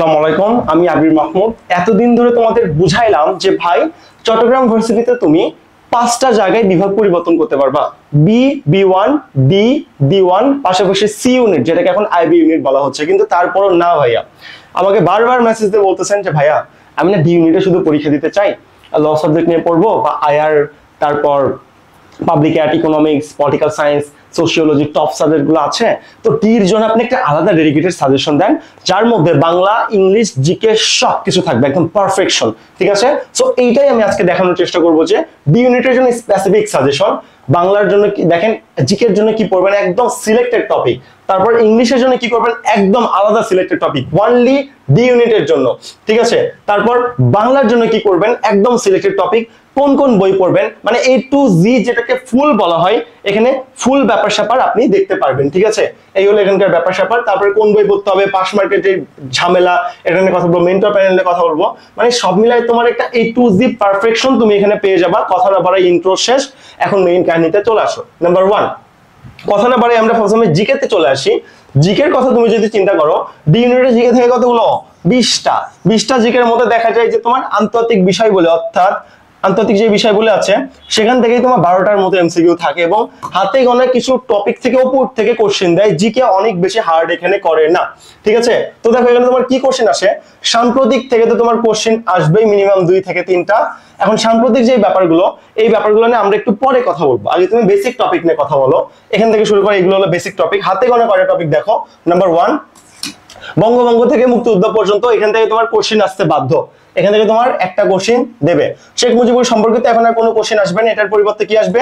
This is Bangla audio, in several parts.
আসসালামু আলাইকুম, আমি আবির মাহমুদ। এতদিন ধরে তোমাদের বুঝাইলাম যে ভাই চট্টগ্রাম ভার্সিটিতে তুমি 5টা জায়গায় বিভাগ পরিবর্তন করতে পারবা। বি1, ডি1, পাশাপাশি সি ইউনিট, যেটাকে এখন আইবি ইউনিট বলা হচ্ছে। কিন্তু তারপরও না ভাইয়া, আমাকে বারবার মেসেজ দিয়ে বলতেছেন যে ভাইয়া আমি না ডি ইউনিটে শুধু পরীক্ষা দিতে চাই, ল সাবজেক্ট নিয়ে পড়বো বা আইআর, তারপর public ad, economics, political science, sociology, top subject গুলো আছে। তো ডির জন্য আপনি একটা আলাদা ডেডিকেটেড সাজেশন দেন, যার মধ্যে বাংলা, ইংলিশ, জিকে সব কিছু থাকবে, একদম পারফেকশন। ঠিক আছে, সো এইটাই আমি আজকে দেখানোর চেষ্টা করবো যে ডি ইউনিটের জন্য স্পেসিফিক সাজেশন, বাংলার জন্য কি দেখেন, জিকের জন্য কি পড়বেন একদম সিলেক্টেড টপিক, তারপর ইংলিশের জন্য কি করবেন একদম আলাদা সিলেক্টেড টপিক ওনলি ডি ইউনিটের জন্য। ঠিক আছে, তারপর বাংলার জন্য কি করবেন একদম সিলেক্টেড টপিক, কোন কোন বই পড়বেন, মানে এ টু জি যেটাকে ফুল বলা হয়, এখানে ফুল ব্যাপার স্যাপার আপনি দেখতে পারবেন। ঠিক আছে, এই হলো এখানকার ব্যাপার স্যাপার। তারপরে কোন বই পড়তে হবে, পাস মার্কের যে ঝামেলা, এটা নিয়ে কথা বলবো, মেন্টর প্যানেল নিয়ে কথা বলবো, মানে সব মিলাই তোমার একটা এ টু জি পারফেকশন তুমি এখানে পেয়ে যাবা। কথা না বাড়াই, ইন্ট্রো শেষ, এখন মেইন কাহিনীতে চলে আসো। নাম্বার 1, কথা না বাড়াই আমরা প্রথমে জিকে তে চলে আসি। জিকের কথা তুমি যদি চিন্তা করো, ডি ইউনিটের জিকে থেকে কতগুলো, 20টা জিকের মধ্যে দেখা যায় যে তোমার আন্তর্জাতিক বিষয় বলে, অর্থাৎ আন্তর্জাতিক যে বিষয়গুলো আছে সেখান থেকেই তোমার 12টার মতো এমসিকিউ থাকে, এবং হাতে গোনা কিছু টপিক থেকে উপর থেকে কোশ্চেন দেয়। জিকে অনেক বেশি হার্ড এখানে করে না। ঠিক আছে, তো দেখো এখানে তোমার কি কোশ্চেন আসে, সাম্প্রতিক থেকে তো তোমার কোশ্চেন আসবেই মিনিমাম 2 থেকে 3টা। এখন সাম্প্রতিক যে ব্যাপারগুলো, এই ব্যাপারগুলো নিয়ে আমরা একটু পরে কথা বলবো, আগে তুমি বেসিক টপিক নিয়ে কথা বলো। এখান থেকে শুরু করে এগুলো হলো বেসিক টপিক, হাতে গোনা কয়টা টপিক দেখো। নাম্বার 1, বঙ্গভঙ্গ থেকে মুক্তিযুদ্ধ পর্যন্ত, এখান থেকে তোমার কোশ্চেন আসতে বাধ্য। এখান থেকে তোমার একটা কোশ্চেন দেবে। শেখ মুজিবুর সম্পর্কিত এখন আর কোনো কোশ্চেন আসবে না, এটার পরিবর্তে কি আসবে,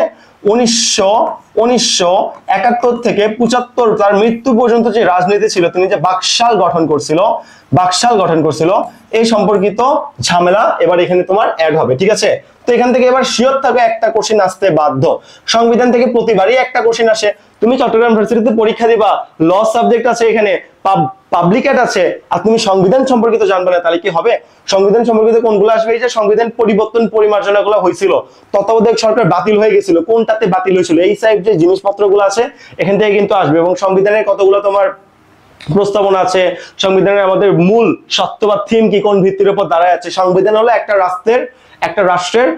1971 থেকে 75 তার মৃত্যু পর্যন্ত যে রাজনীতি ছিল, তিনি যে বাকশাল গঠন করছিল, এই সম্পর্কিত ঝামেলা এবার এখানে তোমার অ্যাড হবে। ঠিক আছে, তো এখান থেকে এবার শিওর থাকবে একটা কোশ্চেন আসতে বাধ্য। সংবিধান থেকে প্রতিবারই একটা কোশ্চেন আসে। তুমি চট্টগ্রাম ভার্সিটিতে পরীক্ষা দিবা, ল সাবজেক্ট আছে এখানে, পাবলিক অ্যাড আছে, আর তুমি সংবিধান সম্পর্কিত জানবে না, তাহলে কি হবে? সংবিধান সম্পর্কিত কোনগুলো আসবে, এই যে সংবিধান পরিবর্তন পরিমার্জনা গুলো হয়েছিল, তত্ত্বাবধায়ক সরকার বাতিল হয়ে গেছিল, কোনটাতে বাতিল হয়েছিল, এই সাইড যে জিনিসপত্রগুলো আছে এখান থেকে কিন্তু আসবে। এবং সংবিধানের কতগুলো তোমার প্রস্তাবনা আছে, সংবিধানের আমাদের মূল সত্য বা থিম কি, কোন ভিত্তির উপর দাঁড়ায় আছে। সংবিধান হলো একটা রাষ্ট্রের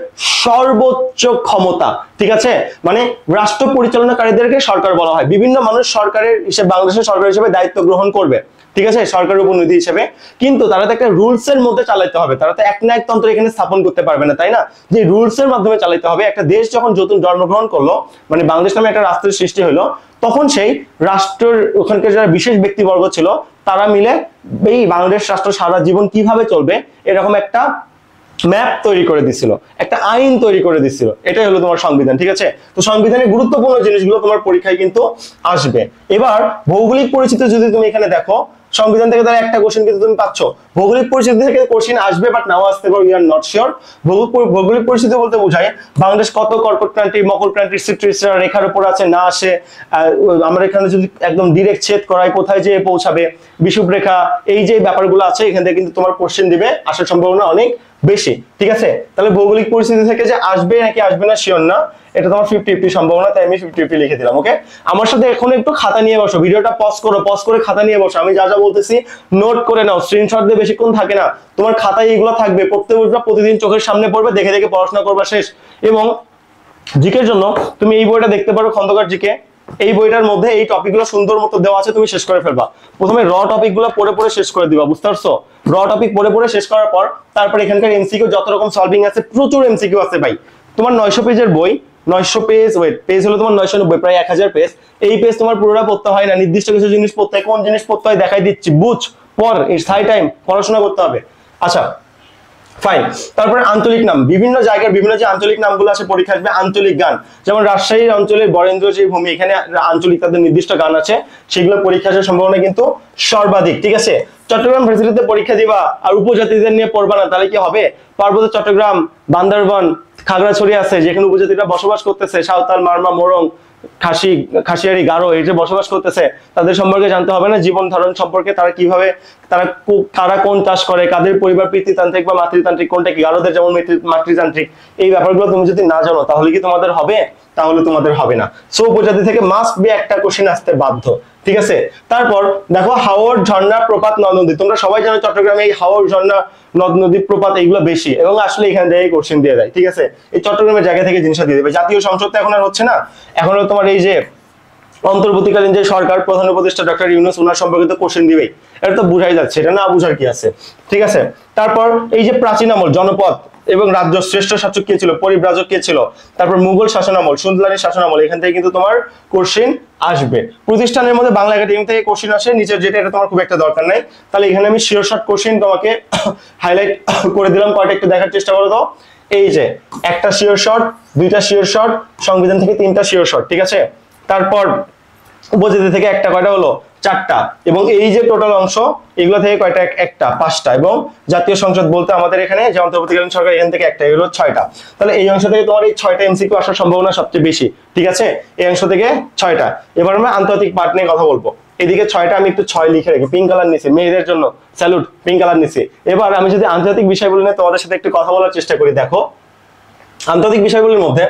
সর্বোচ্চ ক্ষমতা। ঠিক আছে, মানে রাষ্ট্র পরিচালনাকারীদেরকে সরকার বলা হয়। বিভিন্ন মানুষ সরকারের হিসেবে, বাংলাদেশের সরকার হিসেবে দায়িত্ব গ্রহণ করবে। ঠিক আছে, সরকারের উপনিধি হিসেবে, কিন্তু তারা তো একটা রুলস এর মধ্যে চালাতে হবে, তারা তো একনায়কতন্ত্র এখানে স্থাপন করতে পারবে না, তাই না? যে রুলস এর মাধ্যমে চালাতে হবে। একটা দেশ যখন নতুন জন্মগ্রহণ করলো, মানে বাংলাদেশ নামে একটা রাষ্ট্রের সৃষ্টি হলো, তখন সেই রাষ্ট্রের ওখানকার যারা বিশেষ ব্যক্তিবর্গ ছিল, তারা মিলে এই বাংলাদেশ রাষ্ট্র সারা জীবন কিভাবে চলবে এরকম একটা ম্যাপ তৈরি করে দিছিল, একটা আইন তৈরি করে দিছিল। এটাই হলো তোমার সংবিধান। ঠিক আছে, তো সংবিধানের গুরুত্বপূর্ণ জিনিসগুলো তোমার পরীক্ষায় কিন্তু আসবে। এবার ভৌগোলিক পরিচিতি যদি তুমি এখানে দেখো, সংবিধান থেকে তাহলে একটা কোশ্চেন কিন্তু তুমি পাচ্ছ। ভৌগোলিক পরিস্থিতি থেকে কোশ্চেন আসবে, বাট নাও আসতে পারে, উই আর নট শিওর। ভৌগোলিক পরিস্থিতি বলতে বোঝায় বাংলাদেশ কত কর্কট ক্রান্তি, মকর ক্রান্তি, সিট্রিসরা রেখার উপর আছে না আসে, আমরা এখানে যদি একদম ডিরেক্ট ছেদ করাই কোথায় যেয়ে পৌঁছাবে, বিষুব রেখা, এই যে ব্যাপারগুলো আছে এখান থেকে কিন্তু তোমার কোশ্চেন দিবে, আসার সম্ভাবনা অনেক বেশি। ঠিক আছে, তাহলে ভৌগোলিক পরিস্থিতি থেকে যে আসবে নাকি আসবে না শিওর না, এটা তোমার 50-50 সম্ভাবনা, তাই আমি 50-50 লিখে দিলাম। ওকে, আমার সাথে এখন একটু খাতা নিয়ে বসো, ভিডিওটা পজ করে খাতা নিয়ে বসো, আমি যা যা বলতেছি নোট করে নাও, স্ক্রিনশট দিয়ে বেশিক্ষণ থাকে না, তোমার খাতায় এগুলো থাকবে, পড়তে বসবা, প্রতিদিন চোখের সামনে পড়বে, দেখে দেখে পড়াশোনা করবা, শেষ। এবং জিকের জন্য তুমি এই বইটা দেখতে পারো, খন্দকার জিকে। এই বইটার মধ্যে এই টপিকগুলো সুন্দর মতো দেওয়া আছে, তুমি শেষ করে ফেলবা। প্রথমে র টপিকগুলো পড়ে শেষ করে দিবা, বুঝতে পারছো? র টপিক পড়ে শেষ করার পর তারপর এখানকার এমসিকিউ যত রকম সলভিং আছে, প্রচুর এমসিকিউ আছে ভাই। তোমার 900 পেজের বই, 900 পেজ, পেজ হলো তোমার 990, প্রায় 1000 পেজ। এই পেজ তোমার পুরোটা পড়তে হয় না, নির্দিষ্ট কিছু জিনিস পড়তে হয়। কোন জিনিস পড়তে হয় দেখাই দিচ্ছি, বুঝ, পড়, ইটস হাই টাইম, পড়াশোনা করতে হবে। আচ্ছা ফাইন, তারপরে আঞ্চলিক নাম, বিভিন্ন জায়গার বিভিন্ন যে আঞ্চলিক নামগুলো আছে পরীক্ষা আসবে। আঞ্চলিক গান, যেমন রাজশাহীর অঞ্চলের বরেন্দ্র যে ভূমি, এখানে আঞ্চলিক তাদের নির্দিষ্ট গান আছে, সেগুলো পরীক্ষা আসার সম্ভাবনা কিন্তু সর্বাধিক। ঠিক আছে, চট্টগ্রাম ভার্সিটিতে পরীক্ষা দিবা আর উপজাতিদের নিয়ে পড়বা না, তাহলে কি হবে? পার্বত্য চট্টগ্রাম, বান্দরবান, খাগড়াছড়ি আছে, যেখানে উপজাতিরা বসবাস করতেছে, সাঁওতাল, মারমা, মোরং, খাসিয়ারি, গারো, এই যে বসবাস করতেছে, তাদের সম্পর্কে জানতে হবে না? জীবন ধারণ সম্পর্কে, তারা কিভাবে তারা কারা কোন চাষ করে, কাদের পরিবার পিতৃতান্ত্রিক বা মাতৃতান্ত্রিক, কোনটা কি, গারোদের যেমন মাতৃতান্ত্রিক, এই ব্যাপারগুলো তুমি যদি না জানো তাহলে কি তোমাদের হবে? তাহলে তোমাদের হবে না। সো উপজাতি থেকে মাস্ট বি একটা কোশ্চেন আসতে বাধ্য, ঠিক আছে। তারপর দেখো হাওড় ঝর্ণা প্রপাত নদ নদী, তোমরা সবাই জানো চট্টগ্রামে এই হাওড় ঝর্ণা নদ নদী প্রপাত এইগুলো বেশি, এবং আসলে এখান থেকে কোশ্চেন দিয়ে দেয়, ঠিক আছে। এই চট্টগ্রামের জায়গা থেকে জিনিসটা দিয়ে দেবে। জাতীয় সংসদ তো এখন আর হচ্ছে না, এখন তোমার এই যে অন্তর্বর্তীকালীন যে সরকার, প্রধান উপদেষ্টা ডক্টর ইউনূস, ওনার সম্পর্কিত কোশ্চেন দিবেই, এটা তো বুঝাই যাচ্ছে, এটা না বুঝার কি আছে, ঠিক আছে। তারপর এই যে প্রাচীন আমল, জনপদ এবং রাজ্য, শ্রেষ্ঠ শাসক কে ছিল, পরিব্রাজক কে ছিল, তারপর মুঘল শাসন আমল, সুলতানি শাসন আমল, এখান থেকে কিন্তু তোমার কোশ্চেন আসবে। প্রতিষ্ঠানের মধ্যে বাংলা একাডেমি থেকে কোশ্চেন আসে, নিচের যেটা, এটা তোমার খুব একটা দরকার নাই। তাহলে এখানে আমি শিওর শর্ট কোশ্চেন তোমাকে হাইলাইট করে দিলাম, কয়টা একটু দেখার চেষ্টা করো তো। এই যে একটা শিওর শর্ট, দুইটা শিওর শর্ট, সংবিধান থেকে 3টা শিওর শর্ট, ঠিক আছে। তারপর উপজাতি থেকে একটা, কয়টা হলো? 4টা। এবং এই যে টোটাল অংশ, এগুলো থেকে কয়টা? একটা, 5টা। এবং জাতীয় সংসদ বলতে আমাদের এখানে যে অন্তর্বর্তীকালীন সরকার, এখান থেকে একটা, এগুলো 6টা। তাহলে এই অংশ থেকে তোমার এই 6টা এমসিকিউ আসার সম্ভাবনা সবচেয়ে বেশি, ঠিক আছে। এই অংশ থেকে 6টা। এবার আমরা আন্তর্জাতিক পার্ট নিয়ে কথা বলবো। এদিকে 6টা, আমি একটু 6 লিখে রাখি, পিঙ্ক কালার নিছি, মেয়েদের জন্য স্যালুট, পিঙ্ক কালার নিছি। এবার আমি যদি আন্তর্জাতিক বিষয়গুলো নিয়ে তোমাদের সাথে একটু কথা বলার চেষ্টা করি, দেখো আন্তর্জাতিক বিষয়গুলোর মধ্যে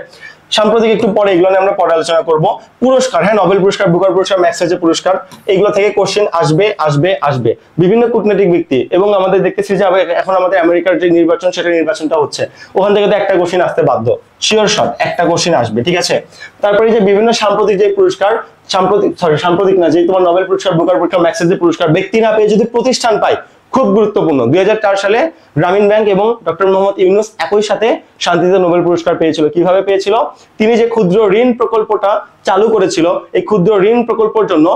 সাম্প্রতিক, একটু পরে এগুলো নিয়ে আমরা পরে আলোচনা করব। পুরস্কার, হ্যাঁ, নোবেল পুরস্কার, বুকার পুরস্কার, ম্যাক্সওয়েল পুরস্কার, এগুলো থেকে কোশ্চেন আসবে আসবে আসবে। বিভিন্ন কূটনৈতিক ব্যক্তি, এবং আমাদের দেখতেছি যে এখন আমাদের আমেরিকার যে নির্বাচন, সেটা নির্বাচনটা হচ্ছে, ওখান থেকে তো একটা কোশ্চেন আসতে বাধ্য, শিওর শট একটা কোশ্চেন আসবে, ঠিক আছে। তারপরে যে বিভিন্ন সাম্প্রতিক যে পুরস্কার, সাম্প্রতিক না, যে তোমার নোবেল পুরস্কার, বুকার পুরস্কার, ম্যাক্সওয়েল পুরস্কার, ব্যক্তি না পেয়ে যদি প্রতিষ্ঠান পায়, খুব গুরুত্বপূর্ণ। 2004 সালে গ্রামীণ ব্যাংক এবং ডক্টর মোহাম্মদ ইউনূস একই সাথে শান্তিতে নোবেল পুরস্কার পেয়েছিল। কিভাবে পেয়েছিল? তিনি যে ক্ষুদ্র ঋণ প্রকল্পটা চালু করেছিল, এই ক্ষুদ্র ঋণ প্রকল্পের জন্য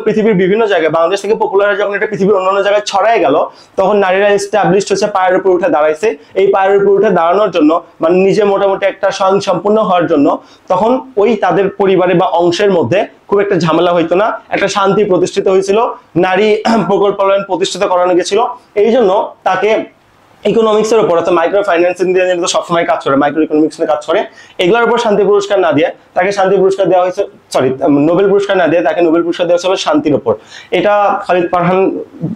পৃথিবীর বিভিন্ন জায়গায়, বাংলাদেশ থেকে পপুলার হয়ে যখন এটা পৃথিবীর অন্যান্য জায়গায় ছড়ায় গেল, তখন নারীরা এস্টাবলিশড হচ্ছে, পায়ের উপর উঠে দাঁড়াইছে। এই পায়ের উপর উঠে দাঁড়ানোর জন্য, মানে নিজে মোটামুটি একটা স্বয়ংসম্পূর্ণ হওয়ার জন্য, তখন ওই তাদের পরিবারে বা অংশের মধ্যে খুব একটা ঝামেলা হইতো না, একটা শান্তি প্রতিষ্ঠিত হয়েছিল, নারী প্রকল্পায়ন প্রতিষ্ঠিত করানো গেছিল। এই জন্য তাকে ইকোনমিক্সের উপর, অর্থাৎ মাইক্রো ফাইন্যান্সিং দিয়ে কিন্তু সবসময় কাজ করে, মাইক্রো ইকোনমিক্স নিয়ে কাজ করে, এগুলোর উপর শান্তি পুরস্কার না দিয়ে তাকে শান্তি পুরস্কার দেওয়া হয়েছে, নোবেল পুরস্কার না দিয়ে তাকে নোবেল পুরস্কার দেওয়া হয়েছে শান্তির উপর। এটা খালিদ ফারহান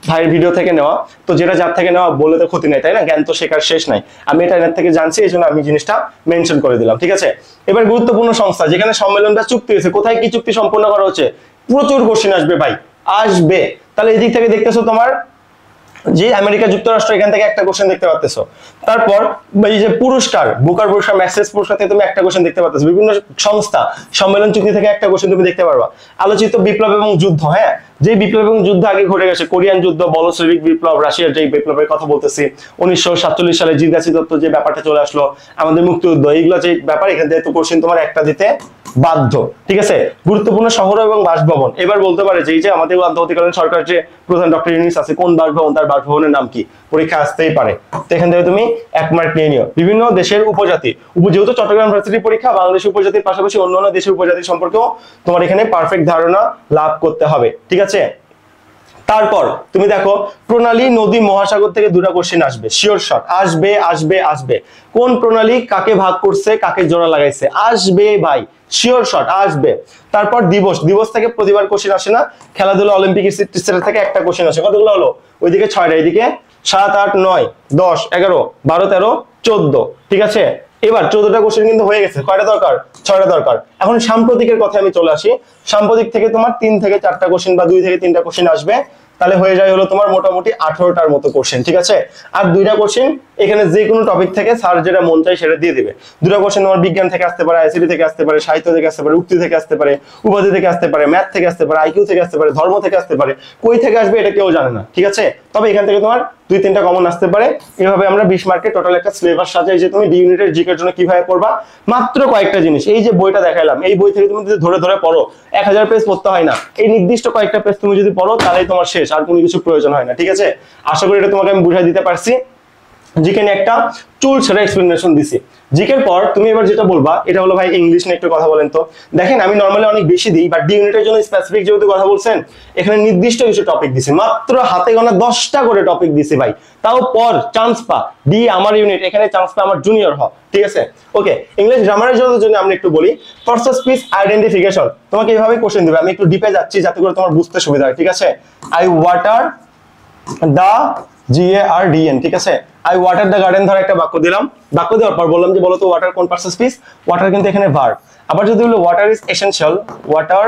ভাইয়ের ভিডিও থেকে নেওয়া, তো যেটা যার থেকে নেওয়া বলে তো ক্ষতি নাই, তাই না? জ্ঞান তো শেখার শেষ নাই, আমি এটা এর থেকে জানছি, এই জন্য আমি জিনিসটা মেনশন করে দিলাম, ঠিক আছে। এবার গুরুত্বপূর্ণ সংস্থা, যেখানে সম্মেলনটা চুক্তি হয়েছে, কোথায় কি চুক্তি সম্পন্ন করা হচ্ছে, প্রচুর কোশ্চেন আসবে ভাই, আসবে। তাহলে এদিক থেকে দেখতেছো তোমার যে আমেরিকা যুক্তরাষ্ট্র, এখান থেকে একটা কোশ্চেন দেখতে পাচ্তেছো। তারপর এই যে পুরস্কার, বুকার পুরস্কার, ম্যাক্সওয়েল পুরস্কার থেকে তুমি একটা কোশ্চেন দেখতে পাচ্তেছো। বিভিন্ন সংস্থা, সম্মেলন, চুক্তি থেকে একটা কোশ্চেন তুমি দেখতে পারবা। আলোচিত বিপ্লব এবং যুদ্ধ, হ্যাঁ, যে বিপ্লব এবং যুদ্ধ আগে ঘটে গেছে, কোরিয়ান যুদ্ধ, বলশেভিক বিপ্লব, রাশিয়ার যে বিপ্লবের কথা বলতেছি, 1947 সালে জিরগাছি দত্ত যে ব্যাপারটা চলে আসলো, আমাদের মুক্তিযুদ্ধ, এইগুলো যে ব্যাপার, এখান থেকে তো কোশ্চেন তোমার একটা দিতে বাধ্য, ঠিক আছে। গুরুত্বপূর্ণ শহর এবং বাসভবন, এবার বলতে পারে যে এই যে আমাদের অন্তর্বর্তীকালীন সরকার যে প্রধান ডক্টর ইউনূস আছে, কোন বাসভবন, তার বাসভবনের নাম কি, পরীক্ষা আসতেই পারে। তো এখান থেকে তুমি 1 মার্ক নিয়ে নিও। বিভিন্ন দেশের উপজাতি, যেহেতু চট্টগ্রাম ইউনিভার্সিটির পরীক্ষা, বাংলাদেশের উপজাতির পাশাপাশি অন্যান্য দেশের উপজাতি সম্পর্কেও তোমার এখানে পারফেক্ট ধারণা লাভ করতে হবে, ঠিক আছে। তারপর তুমি দেখো প্রণালী, নদী, মহাসাগর থেকে 2টা কোশ্চেন আসবে, শিওর শট আসবে আসবে আসবে। কোন প্রণালী কাকে ভাগ করছে, কাকে জোড়া লাগাইছে, আসবে ভাই, শিওর শট আসবে। তারপর দিবস থেকে প্রতিবার কোশ্চেন আসে না, খেলাধুলা, অলিম্পিক থেকে একটা কোশ্চেন আসে। কতগুলো হলো? ওইদিকে 6টা, এদিকে 7, 8, 9, 10, 11, 12, 13, 14, ঠিক আছে। এবার 14টা কোশ্চেন কিন্তু হয়ে গেছে, কয়টা দরকার? 6টা দরকার। এখন সাম্প্রতিকের কথায় আমি চলে আসি। সাম্প্রতিক থেকে তোমার 3 থেকে 4টা কোশ্চেন বা 2 থেকে 3টা কোশ্চেন আসবে, তাহলে হয়ে যায় হলো তোমার মোটামুটি 18টার মতো কোশ্চেন, ঠিক আছে। আর 2টা কোশ্চেন এখানে যে কোনো টপিক থেকে স্যার যেটা মন চায় সেটা দিয়ে দিবে। 2টা কোশ্চেন তোমার বিজ্ঞান থেকে আসতে পারে, আইসিটি থেকে আসতে পারে, সাহিত্য থেকে আসতে পারে, উক্তি থেকে আসতে পারে, উপাধি থেকে আসতে পারে, ম্যাথ থেকে আসতে পারে, আইকিউ থেকে আসতে পারে, ধর্ম থেকে আসতে পারে, কই থেকে আসবে এটা কেউ জানে না, ঠিক আছে। তবে এখান থেকে তোমার 2-3টা কমন আসতে পারে। এভাবে আমরা 20 মার্কের টোটাল একটা সিলেবাস সাজাই যে তুমি ডি ইউনিটের জিকের জন্য কিভাবে পড়বা। মাত্র কয়েকটা জিনিস, এই যে বইটা দেখাইলাম, এই বই থেকে তুমি যদি ধরে ধরে পড়ো, 1000 পেজ পড়তে হয় না, এই নির্দিষ্ট কয়েকটা পেজ তুমি যদি পড়ো তাহলেই তোমার শেষ, আর কোনো কিছু প্রয়োজন হয় না, ঠিক আছে। আশা করি এটা তোমাকে আমি বুঝাই দিতে পারছি। জিকে নিয়ে একটা চুল ছেড়ে এক্সপ্লেনেশন দিছি। জিকের পর তুমি এবার যেটা বলবা, এটা হলো ভাই ইংলিশ নিয়ে একটু কথা বলেন তো। দেখেন আমি নর্মালি অনেক বেশি দিই, বাট ডি ইউনিটের জন্য স্পেসিফিক যেহেতু কথা বলছেন, এখানে নির্দিষ্ট কিছু টপিক দিছি, মাত্র হাতে গোনা 10টা করে টপিক দিছি ভাই। তাও পর চান্স পা, ডি আমার ইউনিট, এখানে চান্স পা আমার জুনিয়র হ, ঠিক আছে। ওকে, ইংলিশ গ্রামারের জন্য আমরা একটু বলি। ফার্স্ট স্পিচ আইডেন্টিফিকেশন, তোমাকে এইভাবে কোশ্চেন দিবে, আমি একটু ডিপে যাচ্ছি যাতে করে তোমার বুঝতে সুবিধা হয়, ঠিক আছে। আই ওয়াটার দা GARDEN, ঠিক আছে। আই ওয়াটার দ্য গার্ডেন ধর একটা বাক্য দিলাম, বাক্য দেওয়ার পর বললাম যে বলো তো ওয়াটার কোন পার্সন স্পিচ, ওয়াটার কিন্তু এখানে ভার্ব। আবার যদি বলো water is essential, water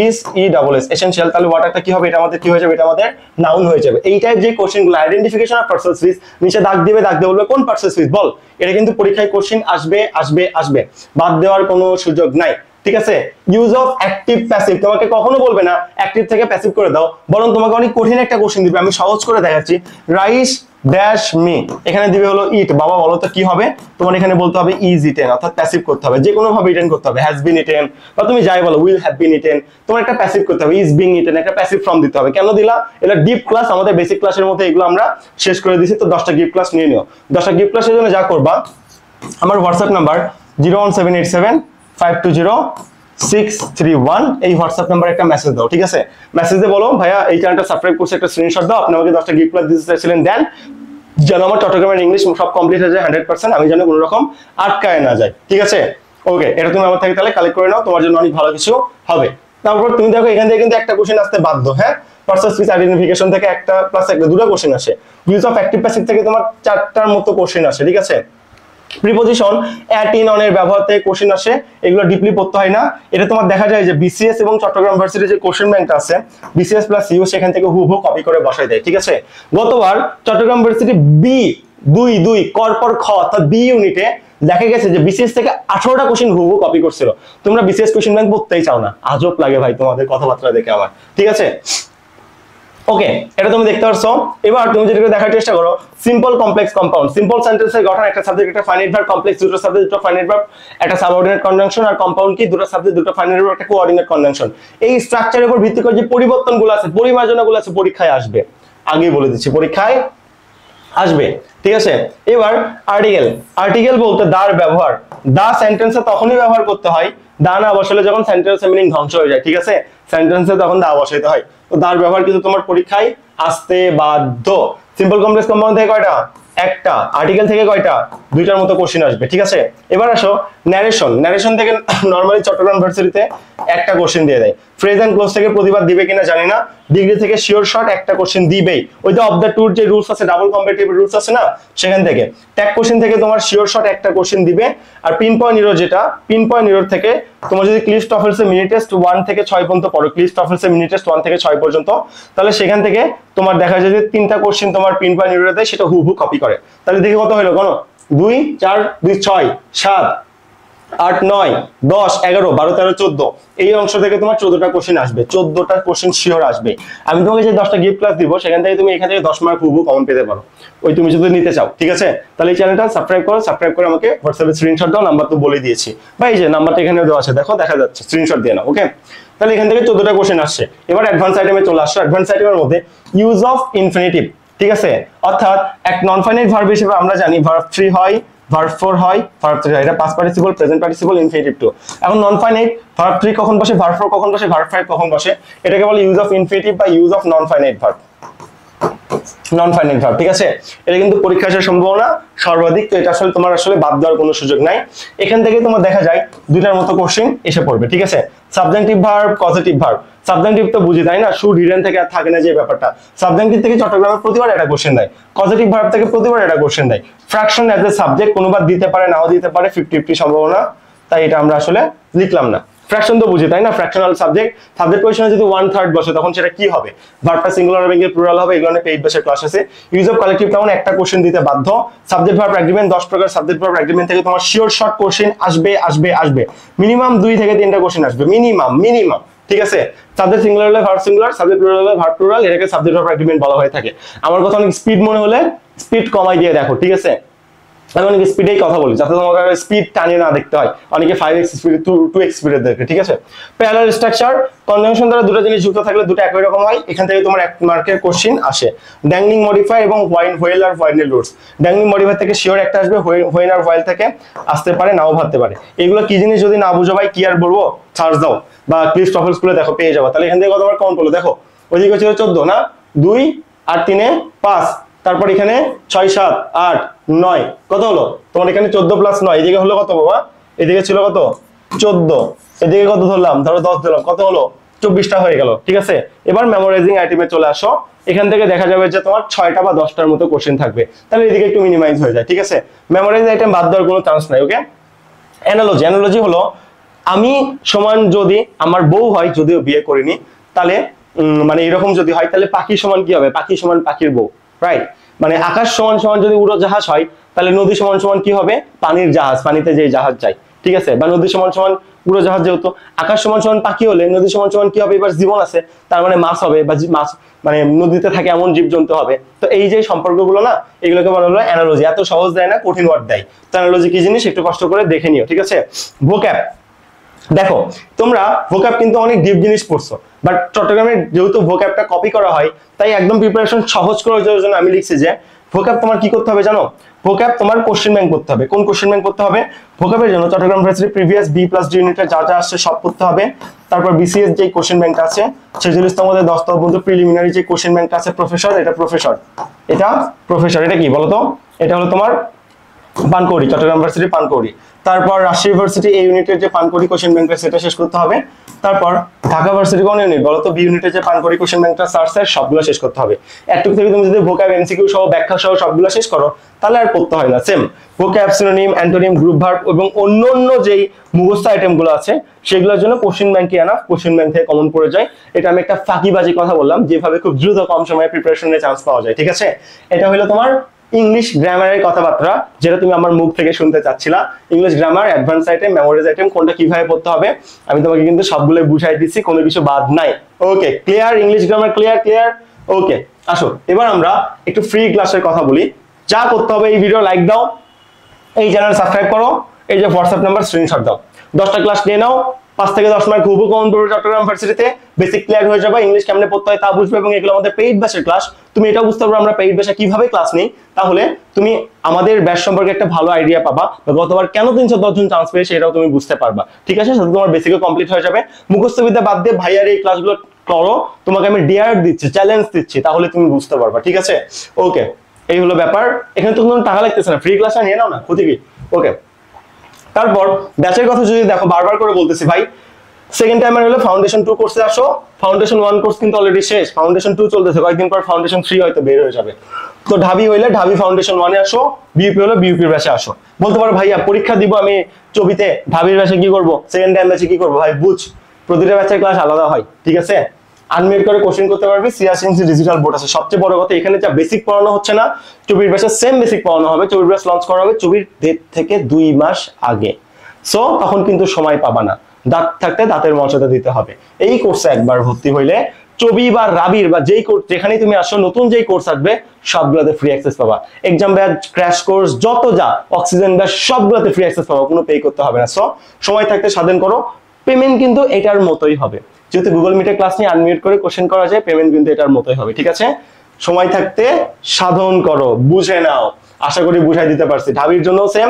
is ESS essential, তাহলে ওয়াটারটা কি হবে, এটা আমাদের কি হয়ে যাবে, এটা আমাদের নাউন হয়ে যাবে। এই টাইপ যে কোশ্চেনগুলো আইডেন্টিফিকেশন অফ পার্সন স্পিচ, নিচে দাগ দিবে, দাগ দিয়ে বলবে কোন পার্সন স্পিচ বল, এটা কিন্তু পরীক্ষায় কোশ্চেন আসবে আসবে আসবে, বাদ দেওয়ার কোনো সুযোগ নাই, ঠিক আছে। ইউজ অফ অ্যাক্টিভ প্যাসিভ, তোমাকে কখনো বলবে না অ্যাক্টিভ থেকে প্যাসিভ করে দাও, বরং তোমাকে অনেক কঠিন একটা কোশ্চেন দিবে, আমি সহজ করে দেখাচ্ছি। রাইস ড্যাশ মি, এখানে দিবে হলো ইট, বাবা বলো তো কি হবে, তোমার এখানে বলতে হবে ইজ ইটেন, অর্থাৎ প্যাসিভ করতে হবে, যে কোনো ভাবে ইটেন করতে হবে, হ্যাজ বিন ইটেন, বা তুমি যাই বলো উইল হ্যাভ বিন ইটেন, তোমার একটা প্যাসিভ করতে হবে, ইজ বিং ইটেন, একটা প্যাসিভ ফর্ম দিতে হবে। কেন দিলা, এটা ডিপ ক্লাস, আমাদের বেসিক ক্লাসের মধ্যে এগুলো আমরা শেষ করে দিয়েছি, তো 10টা গিফট ক্লাস নিয়ে নিও। 10টা গিফট ক্লাসের জন্য যা করবা, আমার হোয়াটসঅ্যাপ নাম্বার 01787520631, এই হোয়াটসঅ্যাপ নাম্বারে একটা মেসেজ দাও, ঠিক আছে। মেসেজে বলো ভাইয়া এই চ্যানেলটা সাবস্ক্রাইব করছে, একটা স্ক্রিনশট দাও, আপনি আমাকে 10টা গিফট ক্লাস দিতে চাইছিলেন, দেন যেন আমার চট্টগ্রামের ইংলিশ সব কমপ্লিট হয়ে যায় 100%, আমি যেন কোনো রকম আটকায় না যায়, ঠিক আছে। ওকে, এটা তুমি আমার থেকে তাহলে কালেক্ট করে নাও, তোমার জন্য অনেক ভালো কিছু হবে। তারপর তুমি দেখো এখান থেকে কিন্তু একটা কোশ্চেন আসতে বাধ্য, হ্যাঁ, পার্সন স্পিচ আইডেন্টিফিকেশন থেকে একটা প্লাস একটা দুটো কোশ্চেন আসে, ইউজ অফ অ্যাক্টিভ প্যাসিভ থেকে তোমার 4টার মতো কোশ্চেন আসে, ঠিক আছে। প্রিপজিশন অ্যাট, ইন, অন এর ব্যবহার থেকে কোশ্চেন আসে, এগুলো ডিপলি পড়তে হয় না। এটা তোমার দেখা যায় যে BCS এবং চট্টগ্রাম ভার্সিটির যে কোশ্চেন ব্যাংকটা আছে BCS প্লাস ইউ, সেখান থেকে হুবহু কপি করে বসাই দেয়, ঠিক আছে। গতবার চট্টগ্রাম ভার্সিটি B2 কর পর খ অর্থাৎ বি ইউনিটে দেখা গেছে যে BCS থেকে 18টা কোশ্চেন হুবহু কপি করছিল। তোমরা BCS কোশ্চেন ব্যাংক পড়তেই চাও না, আজব লাগে ভাই তোমাদের কথাবার্তা দেখে আমার, ঠিক আছে। ওকে, এটা তুমি দেখতে পারছো। এবার তুমি যেটা দেখার চেষ্টা করো, সিম্পল কমপ্লেক্স কম্পাউন্ড, সিম্পল সেন্টেন্সের গঠন, একটা সাবজেক্ট একটা ফাইনাইট ভার্ব, কমপ্লেক্স দুটো সাবজেক্ট দুটো ফাইনাইট ভার্ব, একটা সাবঅর্ডিনেট কনজাংশন, আর কম্পাউন্ড কি দুটো সাবজেক্ট দুটো ফাইনাইট ভার্ব, একটা কোঅর্ডিনেট কনজাংশন। এই স্ট্রাকচারের উপর ভিত্তি করে যে পরিবর্তনগুলো আছে, পরিমার্জনাগুলো আছে, পরীক্ষায় আসবে, আগেই বলে দিচ্ছি পরীক্ষায় আসবে, ঠিক আছে। এবার আর্টিকেল, আর্টিকেল বলতে দার ব্যবহার, দা সেন্টেন্সে তখনই ব্যবহার করতে হয়, দা না বসালে যখন সেন্টেন্সের মিনিং ধ্বংস হয়ে যায়, ঠিক আছে, সেন্টেন্সে তখন দা বসাইতে হয়। তো দার ব্যবহার কিন্তু তোমার পরীক্ষায় আসতে বাধ্য। সিম্পল কমপ্লেক্স কম্পাউন্ড থেকে কয়টা, একটা, আর্টিকেল থেকে কয়টা, 2টার মতো কোশ্চেন আসবে, ঠিক আছে। এবার আসো ন্যারেশন, ন্যারেশন থেকে নরমালি চট্টগ্রাম ভার্সিটিতে একটা কোশ্চেন দিয়ে দেয়। ফ্রেজ এন্ড ক্লোজ থেকে প্রতিবাদ দিবে কিনা জানি না, ডিগ্রি থেকে শিওর শর্ট একটা কোশ্চেন দিবেই, ওই যে অফ দ্য টুর যে রুলস আছে, ডাবল কম্পারেটিভ রুলস আছে না, সেখান থেকে ট্যাগ কোশ্চেন থেকে তোমার শিওর শর্ট একটা কোশ্চেন দিবে। আর পিন পয়েন্ট ইরোর, যেটা পিন পয়েন্ট ইরোর থেকে তোমার যদি ক্লিফটফেলসের মিনি টেস্ট 1 থেকে 6 পর্যন্ত পড়ো, ক্লিফটফেলসের মিনি টেস্ট 1 থেকে 6 পর্যন্ত, তাহলে সেখান থেকে তোমার দেখা যায় যে 3টা কোশ্চেন তোমার পিন পয়েন্ট ইরোরে দেয়, সেটা হুবহু কপি করে। তাহলে দেখি কত হলো, কোন 2 4 2 6 7 8 9 10 11 12 13 14, এই অংশ থেকে তোমার 14টা কোশ্চেন আসবে, 14টা কোশ্চেন শিওর আসবে। আমি তোমাকে যে 10টা গিফট ক্লাস দিব, সেখান থেকে তুমি এখান থেকে 10 মার্ক হুবহু কমন পেতে পারো, ওই তুমি যদি নিতে চাও, ঠিক আছে। তাহলে এই চ্যানেলটা সাবস্ক্রাইব করো, সাবস্ক্রাইব করে আমাকে হোয়াটসঅ্যাপে স্ক্রিনশট দাও, নাম্বার তো বলে দিয়েছি, বা এই যে নাম্বারটা এখানে দেওয়া আছে, দেখো দেখা যাচ্ছে, স্ক্রিনশট দিয়ে নাও, ওকে। তাহলে এখান থেকে 14টা কোশ্চেন আসছে। এবার অ্যাডভান্স আইটেমে চলে আসছো, অ্যাডভান্স আইটেমের মধ্যে ইউজ অফ ইনফিনিটিভ, ঠিক আছে, অর্থাৎ এক নন ফাইনাইট ভার্ব হিসেবে আমরা জানি ভার্ব 3 হয়, ভার্ব 4 হয়, ভার্ব 3 হয়, এটা past participle, present participle, infinitive 2। এখন নন ফাইনাইট ভার্ব 3 কখন বসে, ভার্ব 4 কখন বসে, ভার্ব 5 কখন বসে, এটাকে বলে ইউজ অফ ইনফিনিটিভ বা use of non finite verb, non finite verb, ঠিক আছে। এটা কিন্তু পরীক্ষা আসার সম্ভাবনা সর্বাধিক, তো এটা আসলে তোমার আসলে বাদ দেওয়ার কোনো সুযোগ নাই। এখান থেকে তোমার দেখা যায় 2টার মতো কোশ্চেন এসে পড়বে, ঠিক আছে। Subjective verb, positive verb, subjective তো বুঝি তাই না, শুড হিডেন থেকে আর থাকে না যে ব্যাপারটা, সাবজেক্টিভ থেকে চট্টগ্রামের প্রতিবার একটা কোশ্চেন দেয়, পজিটিভ ভার্ব থেকে প্রতিবার একটা কোশ্চেন দেয়। ফ্র্যাকশন অ্যাজ এ সাবজেক্ট কোনোবার দিতে পারে, নাও দিতে পারে, 50-50 সম্ভাবনা, তাই এটা আমরা আসলে লিখলাম না। ফ্র্যাকশন তো বুঝি তাই না, ফ্র্যাকশনাল সাবজেক্ট, সাবজেক্ট পজিশনে যদি 1/3 বসে তখন সেটা কি হবে, ভার্বটা সিঙ্গুলার হবে কি প্লুরাল হবে, এগুলো পেইড বেসের ক্লাস আছে। ইউজ অফ কালেক্টিভ নাউন একটা কোশ্চেন দিতে বাধ্য। সাবজেক্ট ভার্ব এগ্রিমেন্ট, 10 প্রকার সাবজেক্ট ভার্ব এগ্রিমেন্ট থেকে তোমার শিওর শর্ট কোশ্চেন আসবে আসবে আসবে, মিনিমাম 2 থেকে 3টা কোশ্চেন আসবে, মিনিমাম, ঠিক আছে। সাবজেক্ট সিঙ্গুলার হলে ভার্ব সিঙ্গুলার, সাবজেক্ট প্লুরাল হলে ভার্ব প্লুরাল, এটাকে সাবজেক্ট ভার্ব এগ্রিমেন্ট বলা হয়ে থাকে। আমার কথা অনেক স্পিড মনে হলে স্পিড কমাই দিয়ে দেখো, ঠিক আছে। আমি অনেক স্পিডেই কথা বলি যাতে তোমাকে স্পিড টানিয়ে না দেখতে হয়, অনেকে 5x স্পিড 2x স্পিডে দেখে, ঠিক আছে। প্যারালাল স্ট্রাকচার, কনজাংশন দ্বারা দুটো জিনিস যুক্ত থাকলে দুটো একই রকম হয়, এখান থেকে তোমার 1 মার্কের কোশ্চেন আসে। ড্যাংলিং মডিফায়ার এবং হোয়েল আর হোয়াইল রুটস, ড্যাংলিং মডিফায়ার থেকে শিওর একটা আসবে, হোয়েল আর হোয়াইল থেকে আসতে পারে, নাও ভাবতে পারে। এগুলো কি জিনিস যদি না বুঝো ভাই কি আর বলবো, সার্চ দাও বা ক্লিফটফেল স্কুলে দেখো, পেয়ে যাবো। তাহলে এখান থেকে কতবার কাউন্ট করলো দেখো, ওইদিকে ছিল 14 না, 2 আর 3 5, তারপর এখানে 6 7 8 9, কত হলো তোমার এখানে 14 প্লাস 9, এদিকে হলো কত বাবা, এদিকে ছিল কত 14, এদিকে কত ধরলাম, ধরো 10 দিলাম, কত হলো 24টা হয়ে গেল, ঠিক আছে। এবার মেমোরাইজিং আইটেমে চলে আসো। এখান থেকে দেখা যাবে যে তোমার 6টা বা 10টার মতো কোশ্চেন থাকবে, তাহলে এদিকে একটু মিনিমাইজ হয়ে যায়, ঠিক আছে। মেমোরাইজিং আইটেম বাদ দেওয়ার কোনো চান্স নাই, ওকে। অ্যানালজি হলো আমি সমান যদি আমার বউ হয়, যদিও বিয়ে করিনি, তাহলে মানে এরকম যদি হয় তাহলে পাখি সমান কি হবে, পাখি সমান পাখির বউ, রাইট। মানে আকাশ সমান সমান যদি উড়োজাহাজ হয়, তাহলে নদী সমান সমান কি হবে, পানির জাহাজ, পানিতে যে জাহাজ যায়, ঠিক আছে। বা নদী সমান সমান উড়োজাহাজ, যেহেতু আকাশ সমান সমান পাখি হলে নদী সমান সমান কি হবে, এবার জীবন আছে, তার মানে মাছ হবে, বা মাছ মানে নদীতে থাকে এমন জীবজন্তু হবে। তো এই যে সম্পর্কগুলো না, এগুলোকে বলা হলো অ্যানালজি। এত সহজ দেয় না, কঠিন ওয়ার্ড দেয়। তো অ্যানালজি কি জিনিস একটু কষ্ট করে দেখে নিও, ঠিক আছে। ভোক্যাব, দেখো তোমরা ভোক্যাব কিন্তু অনেক ডিপ জিনিস পড়ছো, বাট চট্টগ্রামের যেহেতু ভোক্যাবটা কপি করা হয়, তাই একদম প্রিপারেশন সহজ করার জন্য আমি লিখছি যে ভোক্যাব তোমার কি করতে হবে জানো, ভোক্যাব তোমার কোশ্চেন ব্যাংক করতে হবে। কোন কোশ্চেন ব্যাংক করতে হবে? ভোক্যাবের জন্য চট্টগ্রাম ইউনিভার্সিটি প্রিভিয়াস B+D ইউনিটে যা যা আসছে সব করতে হবে। তারপর বিসিএস যে কোশ্চেন ব্যাংক আছে, 46তম মধ্যে 10তম পর্যন্ত প্রিলিমিনারি যে কোশ্চেন ব্যাংক আছে, প্রফেসর, এটা কি বলতো, এটা হলো তোমার পানকৌড়ি, চট্টগ্রাম ইউনিভার্সিটি পানকৌড়ি। তারপর রাজশাহী ইউনিভার্সিটি এই ইউনিটের যে পানকৌড়ি কোশ্চেন ব্যাংকটা সেটা শেষ করতে হবে। তারপর ঢাকা ইউনিভার্সিটি কোন ইউনিট বলতো, বি ইউনিটের যে পানকৌড়ি কোশ্চেন ব্যাংকটা সার্চের সবগুলো শেষ করতে হবে। একটু থেকে তুমি যদি ভোক্যাব এমসিকিউ সহ ব্যাখ্যা সহ সবগুলো শেষ করো, তাহলে আর পড়তে হয় না। Same vocab, synonym, antonym, group verb এবং অন্যান্য যেই মুখস্থ আইটেমগুলো আছে সেগুলোর জন্য কোশ্চেন ব্যাংকে আনা, কোশ্চেন ব্যাংক থেকে কমন পড়ে যায়। এটা আমি একটা ফাঁকিবাজি কথা বললাম, যেভাবে খুব দ্রুত কম সময়ে প্রিপারেশনের চান্স পাওয়া যায়, ঠিক আছে। এটা হলো তোমার ইংলিশ গ্রামারের কথাবার্তা, যেটা তুমি আমার মুখ থেকে শুনতে চাচ্ছিলা। English grammar, advance item, memorise item কোনটা কিভাবে পড়তে হবে আমি তোমাকে কিন্তু সবগুলো বুঝাই দিচ্ছি, কোনো কিছু বাদ নাই। Okay, clear? English grammar clear? Okay, আসো এবার আমরা একটু ফ্রি ক্লাসের কথা বলি। যা করতে হবে, এই ভিডিও লাইক দাও, এই চ্যানেল সাবস্ক্রাইব করো, এই যে হোয়াটসঅ্যাপ নাম্বার স্ক্রিনশট দাও, 10টা ক্লাস নিয়ে নাও, 5 থেকে 10 মার্ক খুব কমন পড়বে চট্টগ্রাম ইউনিভার্সিটিতে, বেসিক ক্লিয়ার হয়ে যাবে, ইংলিশ কেমনে পড়তে হয় তা বুঝবে, এবং এগুলো আমাদের পেইড ব্যাচের ক্লাস। তুমি এটা বুঝতে পারবে আমরা পেইড ব্যাচে কিভাবে ক্লাস নেই, তাহলে তুমি আমাদের ব্যাচ সম্পর্কে একটা ভালো আইডিয়া পাবা, বা গতবার কেন 310 জন চান্স পেয়েছে এটাও তুমি বুঝতে পারবা, ঠিক আছে। সাথে তোমার বেসিকও কমপ্লিট হয়ে যাবে। মুখস্থ বিদ্যা বাদ দিয়ে ভাইয়ার এই ক্লাসগুলো করো, তোমাকে আমি ডেয়ার দিচ্ছি, চ্যালেঞ্জ দিচ্ছি, তাহলে তুমি বুঝতে পারবা, ঠিক আছে। ওকে, এই হলো ব্যাপার। এখানে তো কোনো টাকা লাগতেছে না, ফ্রি ক্লাসটা নিয়ে নাও না, ক্ষতি কি। ওকে, তারপর ব্যাচের কথা যদি দেখো, বারবার করে বলতেছি ভাই, সেকেন্ড টাইমার হলো ফাউন্ডেশন 2 কোর্সে আসো। ফাউন্ডেশন 1 কোর্স কিন্তু অলরেডি শেষ, ফাউন্ডেশন 2 চলতেছে, কয়েকদিন পর ফাউন্ডেশন 3 হয়তো বের হয়ে যাবে। তো ঢাবি হইলে ঢাবি ফাউন্ডেশন 1 এ আসো, বিউপি হলে বিউপির ব্যাচে আসো। বলতে পারো ভাইয়া পরীক্ষা দিব আমি চবিতে, ঢাবির ব্যাচে কি করব, সেকেন্ড টাইম ব্যাচে কি করব? ভাই বুঝ, প্রতিটা ব্যাচের ক্লাস আলাদা হয়, ঠিক আছে। আনমিউট করে কোশ্চেন করতে পারবে, সিআরসিএনসি ডিজিটাল বোর্ড আছে। সবচেয়ে বড় কথা, এখানে যা বেসিক পড়ানো হচ্ছে না, চবির ব্যাচে সেম বেসিক পড়ানো হবে। চবির ব্যাচ লঞ্চ করা হবে চবির ডেট থেকে 2 মাস আগে, সো তখন কিন্তু সময় পাবা না, দাঁত থাকতে দাঁতের মর্যাদা দিতে হবে। এই কোর্সে একবার ভর্তি হইলে চবি বা রাবির বা যেই কোর্স যেখানেই তুমি আসো, নতুন যেই কোর্স আসবে সবগুলোতে ফ্রি অ্যাক্সেস পাবা। এক্সাম ব্যাচ, ক্র্যাশ কোর্স, যত যা অক্সিজেন ব্যাচ সবগুলোতে ফ্রি অ্যাক্সেস পাবা, কোনো পে করতে হবে না। সো সময় থাকতে সাধন করো। পেমেন্ট কিন্তু এটার মতোই হবে, যেহেতু গুগল মিটে ক্লাস নিয়ে আনমিউট করে কোশ্চেন করা যায়, পেমেন্ট কিন্তু এটার মতোই হবে, ঠিক আছে। সময় থাকতে সাধন করো, বুঝে নাও। আশা করি বুঝাই দিতে পারছি। ঢাবির জন্য সেম